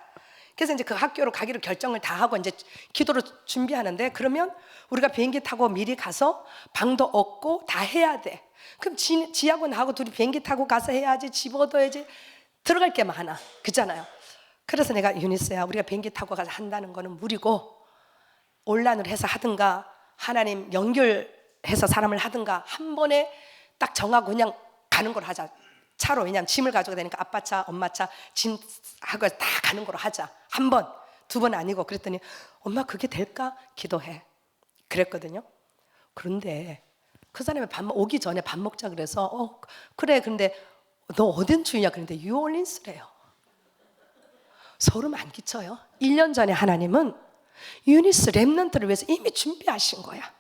그래서 이제 그 학교로 가기로 결정을 다 하고 이제 기도로 준비하는데 그러면 우리가 비행기 타고 미리 가서 방도 얻고 다 해야 돼. 그럼 지하고 나하고 둘이 비행기 타고 가서 해야지. 집 얻어야지. 들어갈 게 많아. 그렇잖아요. 그래서 내가 유니스야 우리가 비행기 타고 가서 한다는 거는 무리고 온라인으로 해서 하든가 하나님 연결해서 사람을 하든가 한 번에 딱 정하고 그냥 가는 걸 하자. 차로. 왜냐하면 짐을 가져가 되니까 아빠 차, 엄마 차, 짐하고 다 가는 거로 하자. 한 번, 두 번 아니고. 그랬더니 엄마 그게 될까? 기도해. 그랬거든요. 그런데 그 사람이 오기 전에 밥 먹자 그래서 그래. 근데 너 어딘 주냐? 그런데 뉴올린스래요. 소름 안 끼쳐요? 1년 전에 하나님은 유니스 렘넌트를 위해서 이미 준비하신 거야.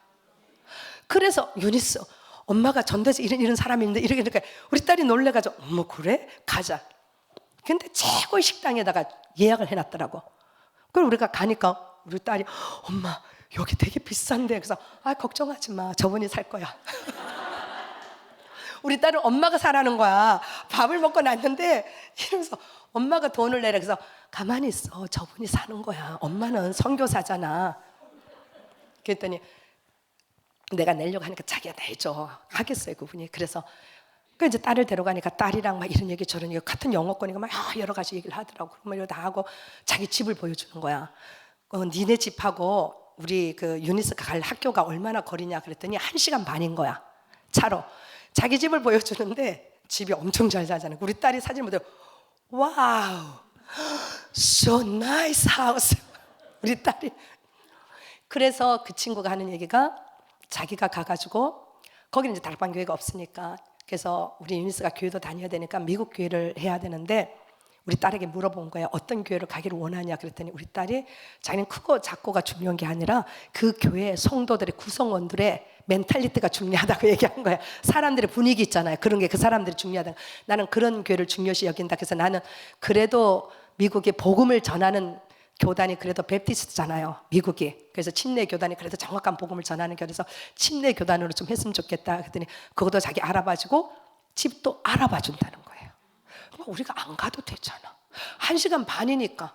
그래서 유니스 엄마가 전도에서 이런 사람이 있는데 이렇게 우리 딸이 놀래가지고 어머 그래? 가자. 근데 최고의 식당에다가 예약을 해놨더라고. 그럼 우리가 가니까 우리 딸이 엄마 여기 되게 비싼데. 그래서 걱정하지 마 저분이 살 거야. 우리 딸은 엄마가 사라는 거야. 밥을 먹고 났는데 이러면서 엄마가 돈을 내라. 그래서 가만히 있어 저분이 사는 거야. 엄마는 선교사잖아. 그랬더니 내가 내려고 하니까 자기가 내줘 하겠어요 그분이. 그래서 이제 딸을 데려가니까 딸이랑 막 이런 얘기 저런 얘기 같은 영어권이니까 막 여러 가지 얘기를 하더라고. 그러면 이거 다 하고 자기 집을 보여주는 거야. 니네 집하고 우리 그 유니스가 갈 학교가 얼마나 거리냐 그랬더니 1시간 반인 거야 차로. 자기 집을 보여주는데 집이 엄청 잘 살잖아요. 우리 딸이 사진 보더니 와우 so nice house. 우리 딸이. 그래서 그 친구가 하는 얘기가 자기가 가가지고 거기는 이제 다락방 교회가 없으니까 그래서 우리 유니스가 교회도 다녀야 되니까 미국 교회를 해야 되는데 우리 딸에게 물어본 거예요. 어떤 교회를 가기를 원하냐 그랬더니 우리 딸이 자기는 크고 작고가 중요한 게 아니라 그 교회 성도들의 구성원들의 멘탈리티가 중요하다고 얘기한 거예요. 사람들의 분위기 있잖아요. 그런 게 그 사람들이 중요하다. 나는 그런 교회를 중요시 여긴다. 그래서 나는 그래도 미국에 복음을 전하는 교단이 그래도 베프티스트잖아요 미국이. 그래서 침례 교단이 그래도 정확한 복음을 전하는 교회에서 침례 교단으로 좀 했으면 좋겠다. 그랬더니 그것도 자기 알아봐주고 집도 알아봐 준다는 거예요. 우리가 안 가도 되잖아. 1시간 반이니까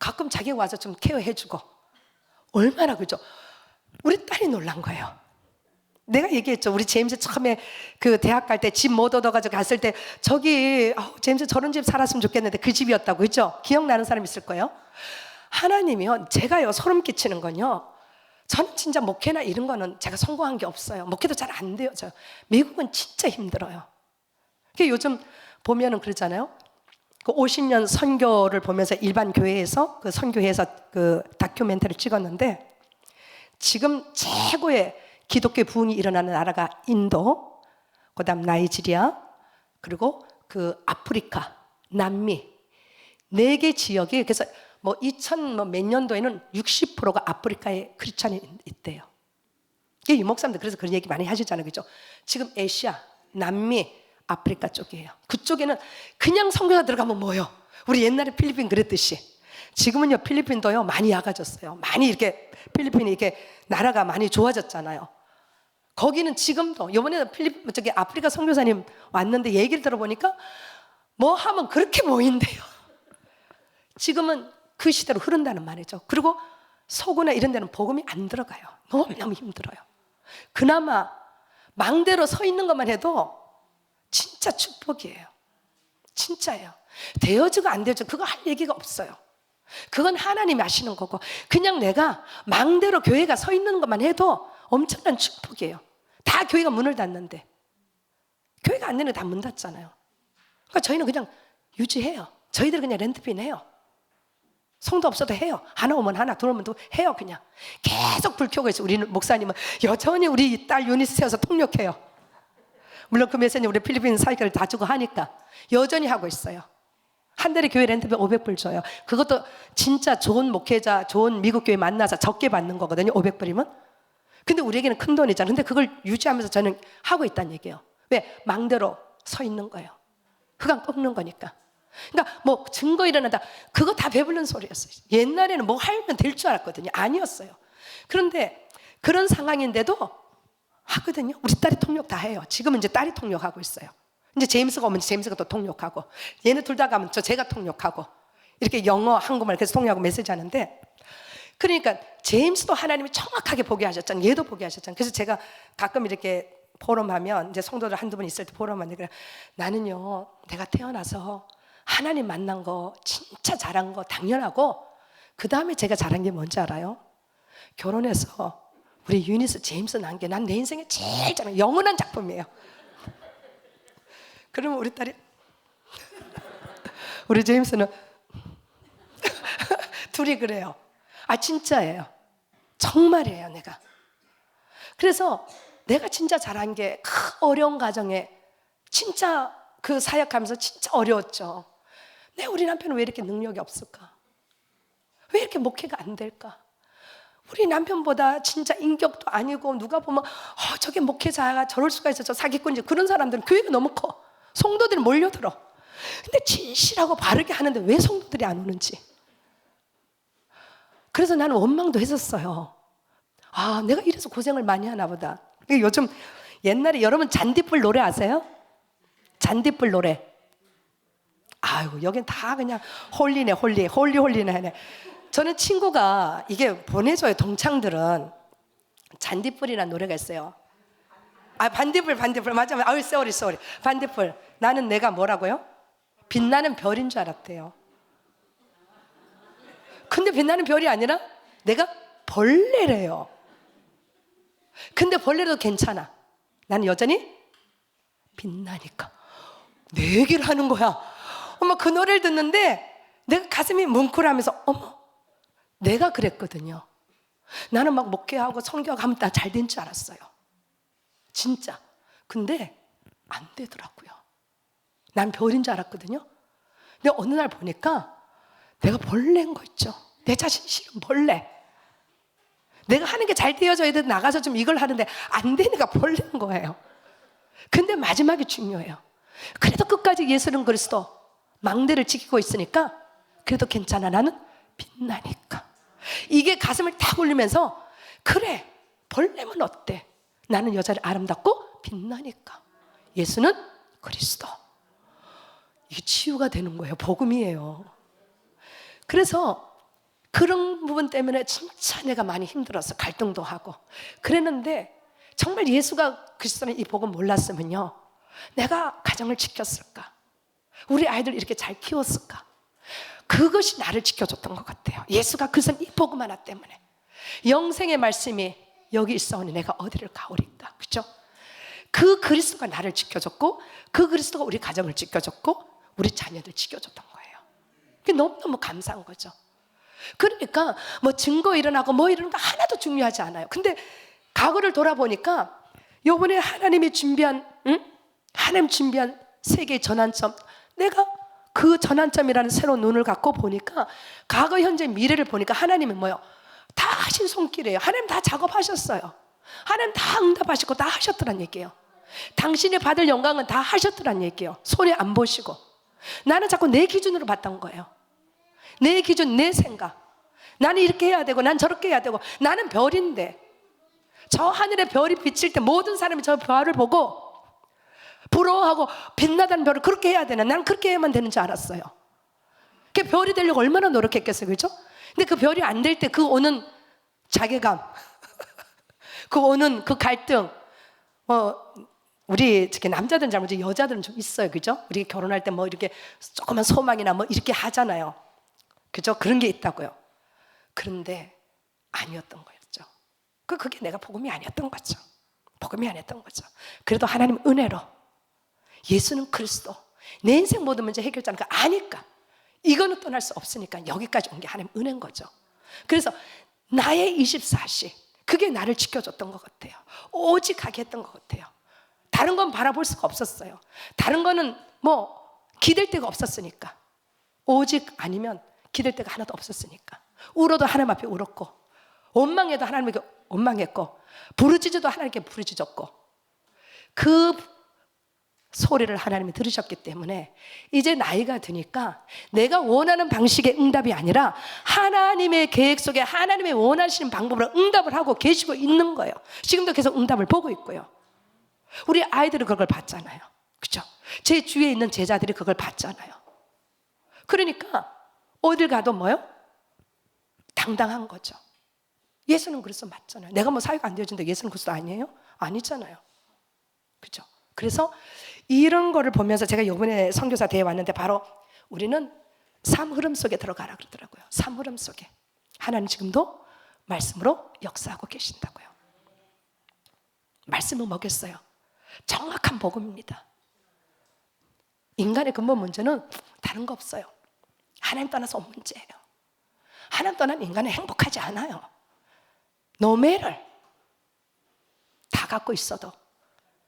가끔 자기가 와서 좀 케어해주고. 얼마나 그죠? 우리 딸이 놀란 거예요. 내가 얘기했죠. 우리 제임스 처음에 그 대학 갈 때 집 못 얻어가지고 갔을 때 저기 제임스 저런 집 살았으면 좋겠는데 그 집이었다고. 그죠? 기억나는 사람 있을 거예요. 하나님이요 제가요 소름 끼치는 건요 저는 진짜 목회나 이런 거는 제가 성공한 게 없어요. 목회도 잘 안 돼요. 미국은 진짜 힘들어요. 요즘 보면은 그러잖아요. 그 50년 선교를 보면서 일반 교회에서 그 선교회에서 그 다큐멘터리를 찍었는데 지금 최고의 기독교 부흥이 일어나는 나라가 인도, 그다음 나이지리아, 그리고 그 아프리카, 남미 4개 지역이. 그래서 뭐 2000 몇 년도에는 60%가 아프리카에 크리스찬이 있대요. 이 목사님들 그래서 그런 얘기 많이 하시잖아요, 그죠? 지금 아시아, 남미, 아프리카 쪽이에요. 그쪽에는 그냥 선교사 들어가면 뭐요? 우리 옛날에 필리핀 그랬듯이. 지금은요 필리핀도요 많이 약아졌어요. 많이 이렇게 필리핀이 이렇게 나라가 많이 좋아졌잖아요. 거기는 지금도 이번에 저기 아프리카 선교사님 왔는데 얘기를 들어보니까 뭐 하면 그렇게 모인대요. 지금은 그 시대로 흐른다는 말이죠. 그리고 서구나 이런 데는 복음이 안 들어가요. 너무너무 힘들어요. 그나마 망대로 서 있는 것만 해도 진짜 축복이에요. 진짜예요. 되어지고 안 되어지고 그거 할 얘기가 없어요. 그건 하나님이 하시는 거고, 그냥 내가 망대로 교회가 서 있는 것만 해도 엄청난 축복이에요. 다 교회가 문을 닫는데, 교회가 안 되는 다 문 닫잖아요. 그러니까 저희는 그냥 유지해요. 저희들 그냥 렌트비 내요. 성도 없어도 해요. 하나 오면 하나, 둘 오면 둘 해요. 그냥 계속 불 켜고 있어요. 우리 목사님은 여전히 우리 딸 유니스 세워서 통역해요. 물론 그 메시지는 우리 필리핀 사역을 다 주고 하니까 여전히 하고 있어요. 한 달에 교회 렌트비 500불 줘요. 그것도 진짜 좋은 목회자, 좋은 미국 교회 만나서 적게 받는 거거든요. 500불이면. 근데 우리에게는 큰 돈이잖아요. 근데 그걸 유지하면서 저는 하고 있다는 얘기예요. 왜? 망대로 서 있는 거예요. 흑암 꺾는 거니까. 그러니까 뭐 증거 일어난다, 그거 다 배부른 소리였어요. 옛날에는 뭐 하면 될 줄 알았거든요. 아니었어요. 그런데 그런 상황인데도 하거든요. 우리 딸이 통역 다 해요. 지금은 이제 딸이 통역하고 있어요. 이제 제임스가 오면 제임스가 또 통역하고, 얘네 둘 다 가면 제가 통역하고, 이렇게 영어, 한국말 그래서 통역하고 메시지 하는데, 그러니까 제임스도 하나님이 정확하게 보게 하셨잖아요. 얘도 보게 하셨잖아요. 그래서 제가 가끔 이렇게 포럼하면, 이제 성도들 한두 분 있을 때 포럼하는데, 그래, 나는요 내가 태어나서 하나님 만난 거 진짜 잘한 거 당연하고, 그 다음에 제가 잘한 게 뭔지 알아요? 결혼해서 우리 유니스 제임스 낳은 게 난 내 인생에 제일 잘한, 영원한 작품이에요. 그러면 우리 딸이 우리 제임스는 둘이 그래요. 아 진짜예요. 정말이에요. 내가 그래서 내가 진짜 잘한 게 그 어려운 가정에 진짜 그 사역하면서 진짜 어려웠죠. 내 우리 남편은 왜 이렇게 능력이 없을까? 왜 이렇게 목회가 안 될까? 우리 남편보다 진짜 인격도 아니고, 누가 보면 저게 목회자가 저럴 수가 있어, 저 사기꾼이지, 그런 사람들은 교회가 너무 커. 성도들이 몰려들어. 근데 진실하고 바르게 하는데 왜 성도들이 안 오는지. 그래서 나는 원망도 했었어요. 아, 내가 이래서 고생을 많이 하나 보다. 요즘 옛날에 여러분 잔디불 노래 아세요? 잔디불 노래. 아이고, 여긴 다 그냥 홀리네, 홀리네. 저는 친구가 이게 보내줘요. 동창들은 잔디불이라는 노래가 있어요. 아, 반딧불 맞아. 아유, 쏘리. 반딧불. 나는 내가 뭐라고요? 빛나는 별인 줄 알았대요. 근데 빛나는 별이 아니라 내가 벌레래요. 근데 벌레도 괜찮아. 나는 여전히 빛나니까. 내 얘기를 하는 거야. 엄마, 그 노래를 듣는데 내가 가슴이 뭉클하면서, 어머, 내가 그랬거든요. 나는 막 목회하고 성경하면 다 잘 된 줄 알았어요. 진짜. 근데 안 되더라고요. 난 별인 줄 알았거든요. 근데 어느 날 보니까 내가 벌레인 거 있죠. 내 자신 싫은 벌레. 내가 하는 게 잘 되어져야 돼. 나가서 좀 이걸 하는데 안 되니까 벌레인 거예요. 근데 마지막이 중요해요. 그래도 끝까지 예수는 그리스도 망대를 지키고 있으니까 그래도 괜찮아. 나는 빛나니까. 이게 가슴을 탁 울리면서, 그래, 벌레면 어때? 나는 여자를 아름답고 빛나니까. 예수는 그리스도. 이게 치유가 되는 거예요. 복음이에요. 그래서 그런 부분 때문에 진짜 내가 많이 힘들었어. 갈등도 하고 그랬는데, 정말 예수가 그리스도는 이 복음 몰랐으면요, 내가 가정을 지켰을까? 우리 아이들 이렇게 잘 키웠을까? 그것이 나를 지켜줬던 것 같아요. 예수가 그선 이 복음 하나 때문에. 영생의 말씀이 여기 있사오니 내가 어디를 가오리까? 그렇죠? 그 그리스도가 나를 지켜줬고, 그 그리스도가 우리 가정을 지켜줬고, 우리 자녀들 지켜줬던 거예요. 그게 너무너무 감사한 거죠. 그러니까 뭐 증거 일어나고 뭐 이러는 거 하나도 중요하지 않아요. 근데 과거를 돌아보니까 요번에 하나님이 준비한, 하나님 준비한 세계의 전환점, 내가 그 전환점이라는 새로운 눈을 갖고 보니까, 과거, 현재, 미래를 보니까 하나님은 뭐요? 다 하신 손길이에요. 하나님 다 작업하셨어요. 하나님 다 응답하시고 다 하셨더란 얘기예요. 당신이 받을 영광은 다 하셨더란 얘기예요. 손에 안 보시고. 나는 자꾸 내 기준으로 봤던 거예요. 내 기준, 내 생각. 나는 이렇게 해야 되고, 난 저렇게 해야 되고. 나는 별인데, 저 하늘에 별이 비칠 때 모든 사람이 저 별을 보고 부러워하고 빛나다는 별을 그렇게 해야 되나? 난 그렇게 해야만 되는 줄 알았어요. 그 별이 되려고 얼마나 노력했겠어요, 그렇죠? 근데 그 별이 안 될 때 그 오는 자괴감, 그 오는 그 갈등, 우리 특히 남자들은 잘 모르지 여자들은 좀 있어요, 그죠? 우리 결혼할 때 뭐 이렇게 조그만 소망이나 뭐 이렇게 하잖아요. 그죠? 그런 게 있다고요. 그런데 아니었던 거였죠. 그게 내가 복음이 아니었던 거죠. 복음이 아니었던 거죠. 그래도 하나님 은혜로 예수는 그리스도, 내 인생 모든 문제 해결자는 아니까, 이거는 떠날 수 없으니까 여기까지 온 게 하나님 은혜인 거죠. 그래서 나의 24시, 그게 나를 지켜줬던 것 같아요. 오직하게 했던 것 같아요. 다른 건 바라볼 수가 없었어요. 다른 거는 기댈 데가 없었으니까. 오직 아니면 기댈 데가 하나도 없었으니까. 울어도 하나님 앞에 울었고, 원망해도 하나님에게 원망했고, 부르짖어도 하나님께 부르짖었고, 그 소리를 하나님이 들으셨기 때문에 이제 나이가 드니까 내가 원하는 방식의 응답이 아니라 하나님의 계획 속에 하나님의 원하시는 방법으로 응답을 하고 계시고 있는 거예요. 지금도 계속 응답을 보고 있고요. 우리 아이들은 그걸 봤잖아요. 그죠? 제 주위에 있는 제자들이 그걸 봤잖아요. 그러니까 어딜 가도 당당한 거죠. 예수는 그리스도 맞잖아요. 내가 사유가 안 되어진다 예수는 그리스도 아니에요? 아니잖아요. 그죠? 그래서 이런 거를 보면서 제가 이번에 선교사 대회 왔는데 바로 우리는 삶 흐름 속에 들어가라 그러더라고요. 삶 흐름 속에 하나님 지금도 말씀으로 역사하고 계신다고요. 말씀은 뭐겠어요? 정확한 복음입니다. 인간의 근본 문제는 다른 거 없어요. 하나님 떠나서 온 문제예요. 하나님 떠난 인간은 행복하지 않아요. 노매를 다 갖고 있어도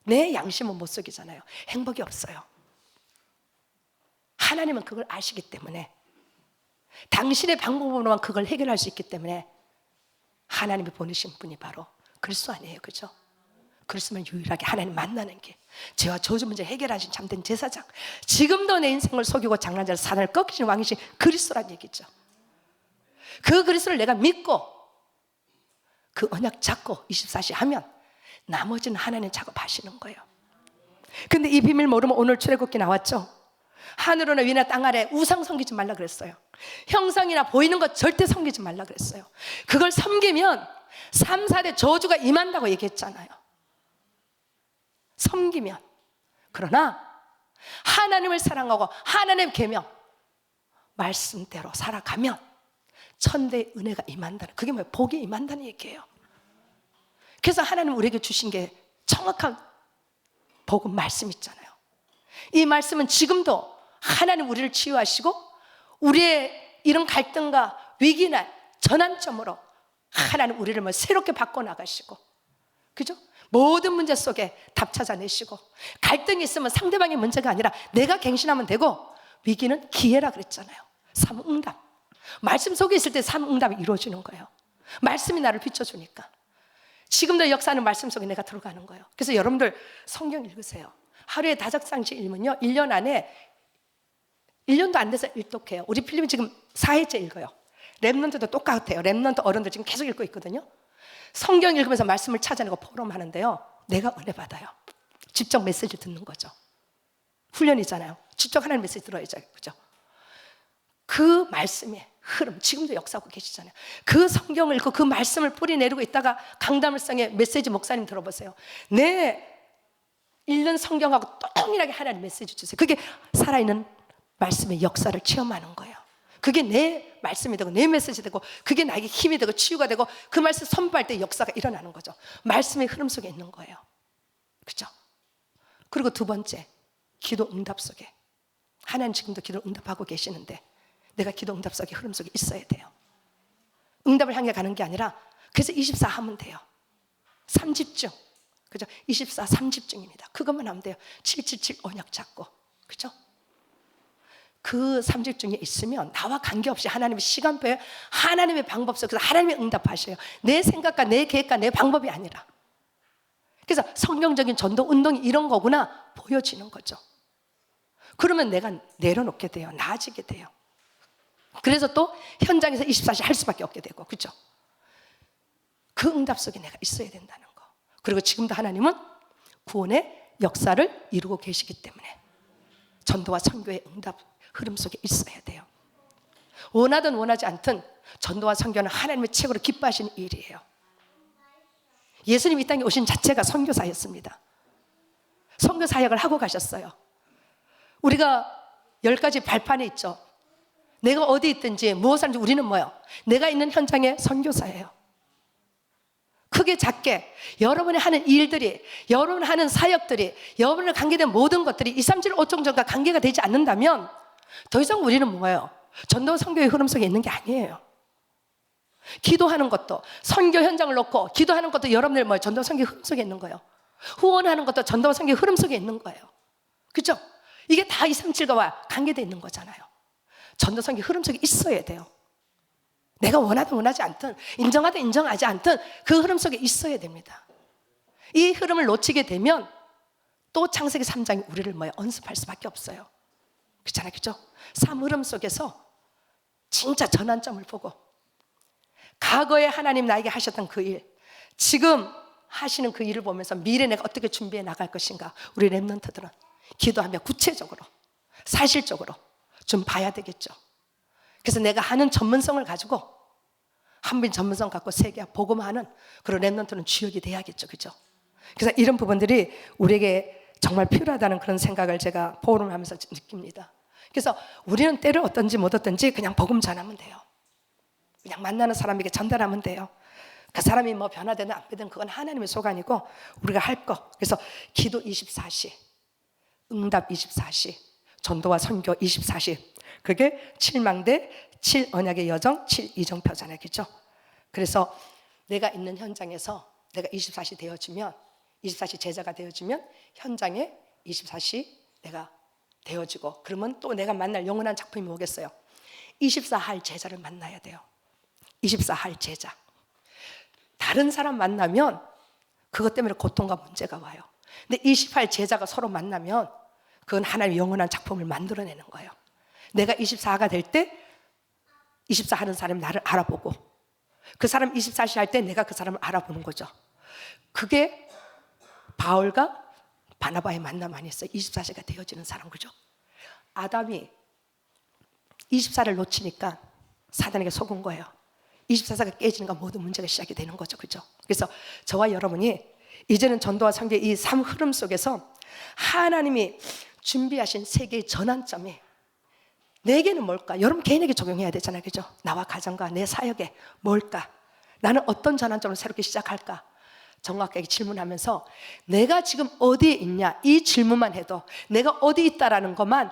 내 양심은 못 속이잖아요. 행복이 없어요. 하나님은 그걸 아시기 때문에, 당신의 방법으로만 그걸 해결할 수 있기 때문에 하나님이 보내신 분이 바로 그리스도 아니에요. 그죠? 그리스도만 유일하게 하나님 만나는 길, 죄와 저주 문제 해결하신 참된 제사장, 지금도 내 인생을 속이고 장난질 사단을 꺾이신 왕이신 그리스도란 얘기죠. 그 그리스도를 내가 믿고 그 언약 잡고 24시 하면 나머지는 하나님 작업하시는 거예요. 근데 이 비밀 모르면 오늘 출애굽기 나왔죠? 하늘이나 위나 땅 아래 우상 섬기지 말라 그랬어요. 형상이나 보이는 것 절대 섬기지 말라 그랬어요. 그걸 섬기면 3, 4대 저주가 임한다고 얘기했잖아요. 섬기면. 그러나 하나님을 사랑하고 하나님의 계명 말씀대로 살아가면 천대의 은혜가 임한다는, 그게 뭐예요? 복이 임한다는 얘기예요. 그래서 하나님 우리에게 주신 게 정확한 복음 말씀 있잖아요. 이 말씀은 지금도 하나님 우리를 치유하시고 우리의 이런 갈등과 위기나 전환점으로 하나님 우리를 새롭게 바꿔나가시고, 그죠? 모든 문제 속에 답 찾아내시고, 갈등이 있으면 상대방의 문제가 아니라 내가 갱신하면 되고, 위기는 기회라 그랬잖아요. 삼응답. 말씀 속에 있을 때 삼응답이 이루어지는 거예요. 말씀이 나를 비춰주니까. 지금도 역사하는 말씀 속에 내가 들어가는 거예요. 그래서 여러분들 성경 읽으세요. 하루에 5장씩 읽으면요 1년 안에 1년도 안 돼서 일독해요. 우리 필립이 지금 4회째 읽어요. 랩넌트도 똑같아요. 랩넌트 어른들 지금 계속 읽고 있거든요. 성경 읽으면서 말씀을 찾아내고 포럼하는데요, 내가 은혜 받아요. 직접 메시지 듣는 거죠. 훈련이잖아요. 직접 하나님 메시지 들어야죠. 그죠? 그 말씀의 흐름, 지금도 역사하고 계시잖아요. 그 성경을 읽고 그 말씀을 뿌리내리고 있다가 강담을성의 메시지 목사님 들어보세요. 내 읽는 성경하고 동일하게 하나님 메시지 주세요. 그게 살아있는 말씀의 역사를 체험하는 거예요. 그게 내 말씀이 되고 내 메시지 되고, 그게 나에게 힘이 되고 치유가 되고, 그 말씀 선포할 때 역사가 일어나는 거죠. 말씀의 흐름 속에 있는 거예요. 그죠? 그리고 두 번째, 기도 응답 속에. 하나님 지금도 기도 응답하고 계시는데 내가 기도 응답 속에 흐름 속에 있어야 돼요. 응답을 향해 가는 게 아니라, 그래서 24 하면 돼요. 3집중. 그죠? 24, 3집중입니다. 그것만 하면 돼요. 777 언약 잡고. 그죠? 그 3집중에 있으면 나와 관계없이 하나님의 시간표에 하나님의 방법 속에서 하나님의 응답하셔요. 내 생각과 내 계획과 내 방법이 아니라. 그래서 성경적인 전도 운동이 이런 거구나 보여지는 거죠. 그러면 내가 내려놓게 돼요. 나아지게 돼요. 그래서 또 현장에서 24시 할 수밖에 없게 되고, 그렇죠? 그 응답 속에 내가 있어야 된다는 거. 그리고 지금도 하나님은 구원의 역사를 이루고 계시기 때문에 전도와 선교의 응답 흐름 속에 있어야 돼요. 원하든 원하지 않든 전도와 선교는 하나님의 최고로 기뻐하시는 일이에요. 예수님이 이 땅에 오신 자체가 선교사였습니다. 선교 사역을 하고 가셨어요. 우리가 10가지 발판에 있죠. 내가 어디 있든지 무엇을 하든지 우리는 뭐예요? 내가 있는 현장의 선교사예요. 크게 작게 여러분이 하는 일들이, 여러분이 하는 사역들이, 여러분을 관계된 모든 것들이 237 5총전과 관계가 되지 않는다면 더 이상 우리는 뭐예요? 전도 선교의 흐름 속에 있는 게 아니에요. 기도하는 것도, 선교 현장을 놓고 기도하는 것도 여러분들 뭐예요? 전도 선교의 흐름 속에 있는 거예요. 후원하는 것도 전도 선교의 흐름 속에 있는 거예요. 그렇죠? 이게 다 237과 관계되어 있는 거잖아요. 전도 선교의 흐름 속에 있어야 돼요. 내가 원하든 원하지 않든, 인정하든 인정하지 않든 그 흐름 속에 있어야 됩니다. 이 흐름을 놓치게 되면 또 창세기 3장이 우리를 뭐예요? 언습할 수밖에 없어요. 그렇잖아요. 그렇죠? 삶 흐름 속에서 진짜 전환점을 보고 과거에 하나님 나에게 하셨던 그 일, 지금 하시는 그 일을 보면서 미래 내가 어떻게 준비해 나갈 것인가, 우리 랩런트들은 기도하며 구체적으로 사실적으로 좀 봐야 되겠죠. 그래서 내가 하는 전문성을 가지고 한빈 전문성 갖고 세계 복음하는 그런 랩런트는 주역이 돼야겠죠. 그죠? 그래서 이런 부분들이 우리에게 정말 필요하다는 그런 생각을 제가 포럼을 하면서 느낍니다. 그래서 우리는 때를 어떤지 못 어떤지 그냥 복음 전하면 돼요. 그냥 만나는 사람에게 전달하면 돼요. 그 사람이 뭐 변화되든 안 되든 그건 하나님의 소관이고 우리가 할 거. 그래서 기도 24시, 응답 24시, 전도와 선교 24시. 그게 7망대, 7언약의 여정, 7이정표잖아요. 그렇죠? 그래서 내가 있는 현장에서 내가 24시 되어지면, 24시 제자가 되어지면 현장에 24시 내가 되어지고, 그러면 또 내가 만날 영원한 작품이 뭐겠어요? 24할 제자를 만나야 돼요. 24할 제자. 다른 사람 만나면 그것 때문에 고통과 문제가 와요. 근데 28 제자가 서로 만나면 그건 하나님의 영원한 작품을 만들어내는 거예요. 내가 24가 될 때 24 하는 사람이 나를 알아보고, 그 사람 24시 할 때 내가 그 사람을 알아보는 거죠. 그게 바울과 바나바의 만남 아니었어요. 24시가 되어지는 사람. 그죠? 아담이 24를 놓치니까 사단에게 속은 거예요. 24사가 깨지니까 모든 문제가 시작이 되는 거죠. 그죠? 그래서 저와 여러분이 이제는 전도와 선교의 이 삶 흐름 속에서 하나님이 준비하신 세계의 전환점이 내게는 뭘까? 여러분 개인에게 적용해야 되잖아요. 그죠? 나와 가정과 내 사역에 뭘까? 나는 어떤 전환점을 새롭게 시작할까? 정확하게 질문하면서 내가 지금 어디에 있냐? 이 질문만 해도, 내가 어디 있다라는 것만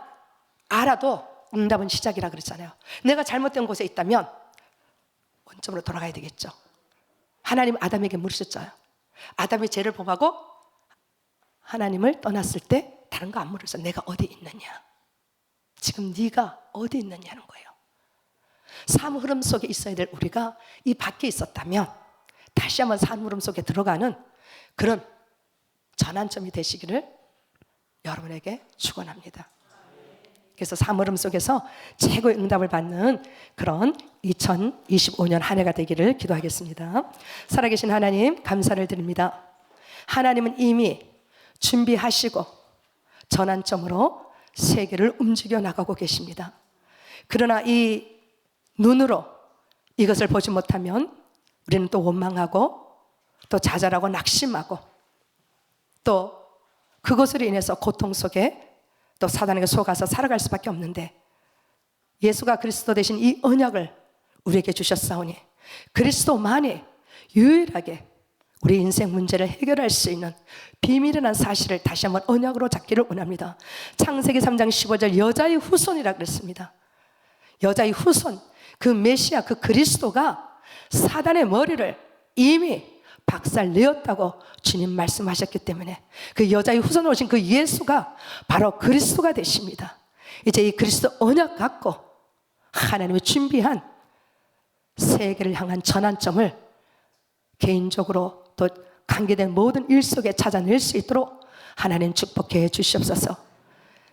알아도 응답은 시작이라 그랬잖아요. 내가 잘못된 곳에 있다면 원점으로 돌아가야 되겠죠. 하나님 아담에게 물으셨죠. 아담이 죄를 범하고 하나님을 떠났을 때 다른 거 안 물으셔서 내가 어디 있느냐, 지금 네가 어디 있느냐는 거예요. 삶 흐름 속에 있어야 될 우리가 이 밖에 있었다면 다시 한번 삶 흐름 속에 들어가는 그런 전환점이 되시기를 여러분에게 축원합니다. 그래서 삶 흐름 속에서 최고의 응답을 받는 그런 2025년 한 해가 되기를 기도하겠습니다. 살아계신 하나님 감사를 드립니다. 하나님은 이미 준비하시고 전환점으로 세계를 움직여 나가고 계십니다. 그러나 이 눈으로 이것을 보지 못하면 우리는 또 원망하고 또 좌절하고 낙심하고 또 그것으로 인해서 고통 속에 또 사단에게 속아서 살아갈 수밖에 없는데, 예수가 그리스도 되신 이 언약을 우리에게 주셨사오니 그리스도만이 유일하게 우리 인생 문제를 해결할 수 있는 비밀이라는 사실을 다시 한번 언약으로 잡기를 원합니다. 창세기 3장 15절 여자의 후손이라 그랬습니다. 여자의 후손, 그 메시아, 그 그리스도가 사단의 머리를 이미 박살내었다고 주님 말씀하셨기 때문에 그 여자의 후손으로 오신 그 예수가 바로 그리스도가 되십니다. 이제 이 그리스도 언약 갖고 하나님이 준비한 세계를 향한 전환점을 개인적으로 또 관계된 모든 일 속에 찾아낼 수 있도록 하나님 축복해 주시옵소서.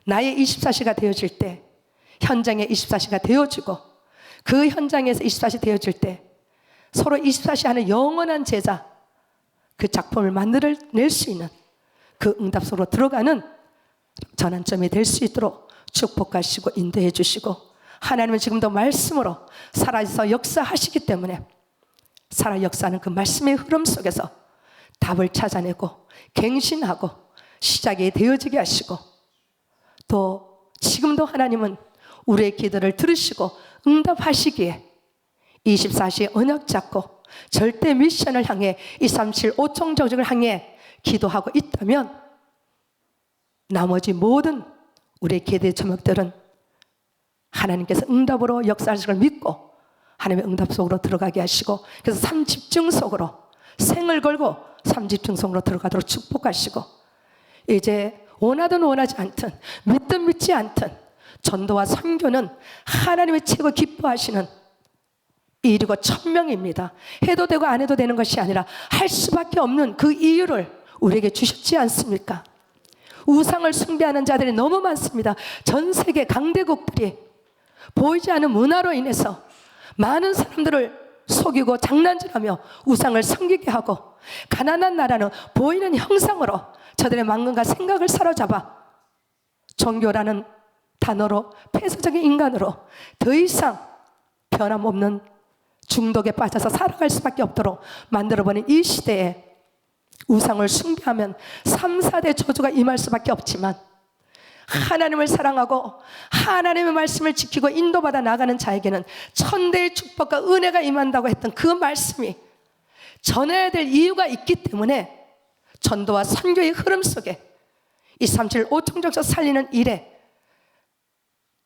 나의 24시가 되어질 때 현장에 24시가 되어지고 그 현장에서 24시 되어질 때 서로 24시 하는 영원한 제자, 그 작품을 만들어낼 수 있는 그 응답 속으로 들어가는 전환점이 될 수 있도록 축복하시고 인도해 주시고, 하나님은 지금도 말씀으로 살아서 역사하시기 때문에 살아 역사하는 그 말씀의 흐름 속에서 답을 찾아내고 갱신하고 시작이 되어지게 하시고, 또 지금도 하나님은 우리의 기도를 들으시고 응답하시기에 24시에 언약 잡고 절대 미션을 향해 237 5총 조직을 향해 기도하고 있다면 나머지 모든 우리의 기도의 제목들은 하나님께서 응답으로 역사하실 걸 믿고 하나님의 응답 속으로 들어가게 하시고, 그래서 삶 집중 속으로 생을 걸고 삶 집중 속으로 들어가도록 축복하시고, 이제 원하든 원하지 않든 믿든 믿지 않든 전도와 선교는 하나님의 최고 기뻐하시는 일이고 천명입니다. 해도 되고 안 해도 되는 것이 아니라 할 수밖에 없는 그 이유를 우리에게 주셨지 않습니까? 우상을 숭배하는 자들이 너무 많습니다. 전 세계 강대국들이 보이지 않는 문화로 인해서 많은 사람들을 속이고 장난질하며 우상을 섬기게 하고, 가난한 나라는 보이는 형상으로 저들의 마음과 생각을 사로잡아 종교라는 단어로 폐쇄적인 인간으로 더 이상 변함없는 중독에 빠져서 살아갈 수밖에 없도록 만들어버린 이 시대에 우상을 숭배하면 3, 4대 저주가 임할 수밖에 없지만, 하나님을 사랑하고 하나님의 말씀을 지키고 인도받아 나가는 자에게는 천대의 축복과 은혜가 임한다고 했던 그 말씀이 전해야 될 이유가 있기 때문에 전도와 선교의 흐름 속에 237 5총적서 살리는 일에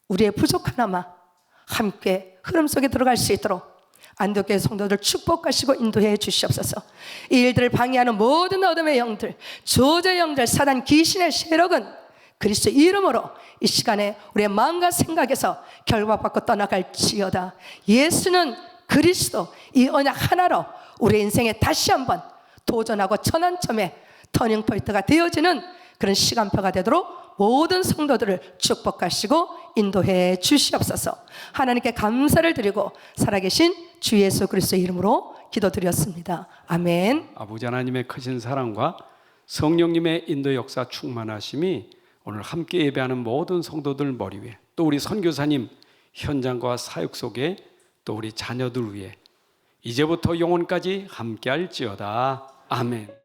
우리의 부족하나마 함께 흐름 속에 들어갈 수 있도록 안동교회 성도들 축복하시고 인도해 주시옵소서. 이 일들을 방해하는 모든 어둠의 영들, 저주의 영들, 사단 귀신의 세력은 그리스도 이름으로 이 시간에 우리의 마음과 생각에서 결박받고 떠나갈지어다. 예수는 그리스도, 이 언약 하나로 우리의 인생에 다시 한번 도전하고 전환점의 터닝포인트가 되어지는 그런 시간표가 되도록 모든 성도들을 축복하시고 인도해 주시옵소서. 하나님께 감사를 드리고 살아계신 주 예수 그리스도의 이름으로 기도드렸습니다. 아멘. 아버지 하나님의 크신 사랑과 성령님의 인도 역사 충만하심이 오늘 함께 예배하는 모든 성도들 머리 위에, 또 우리 선교사님 현장과 사역 속에, 또 우리 자녀들 위에 이제부터 영원까지 함께할지어다. 아멘.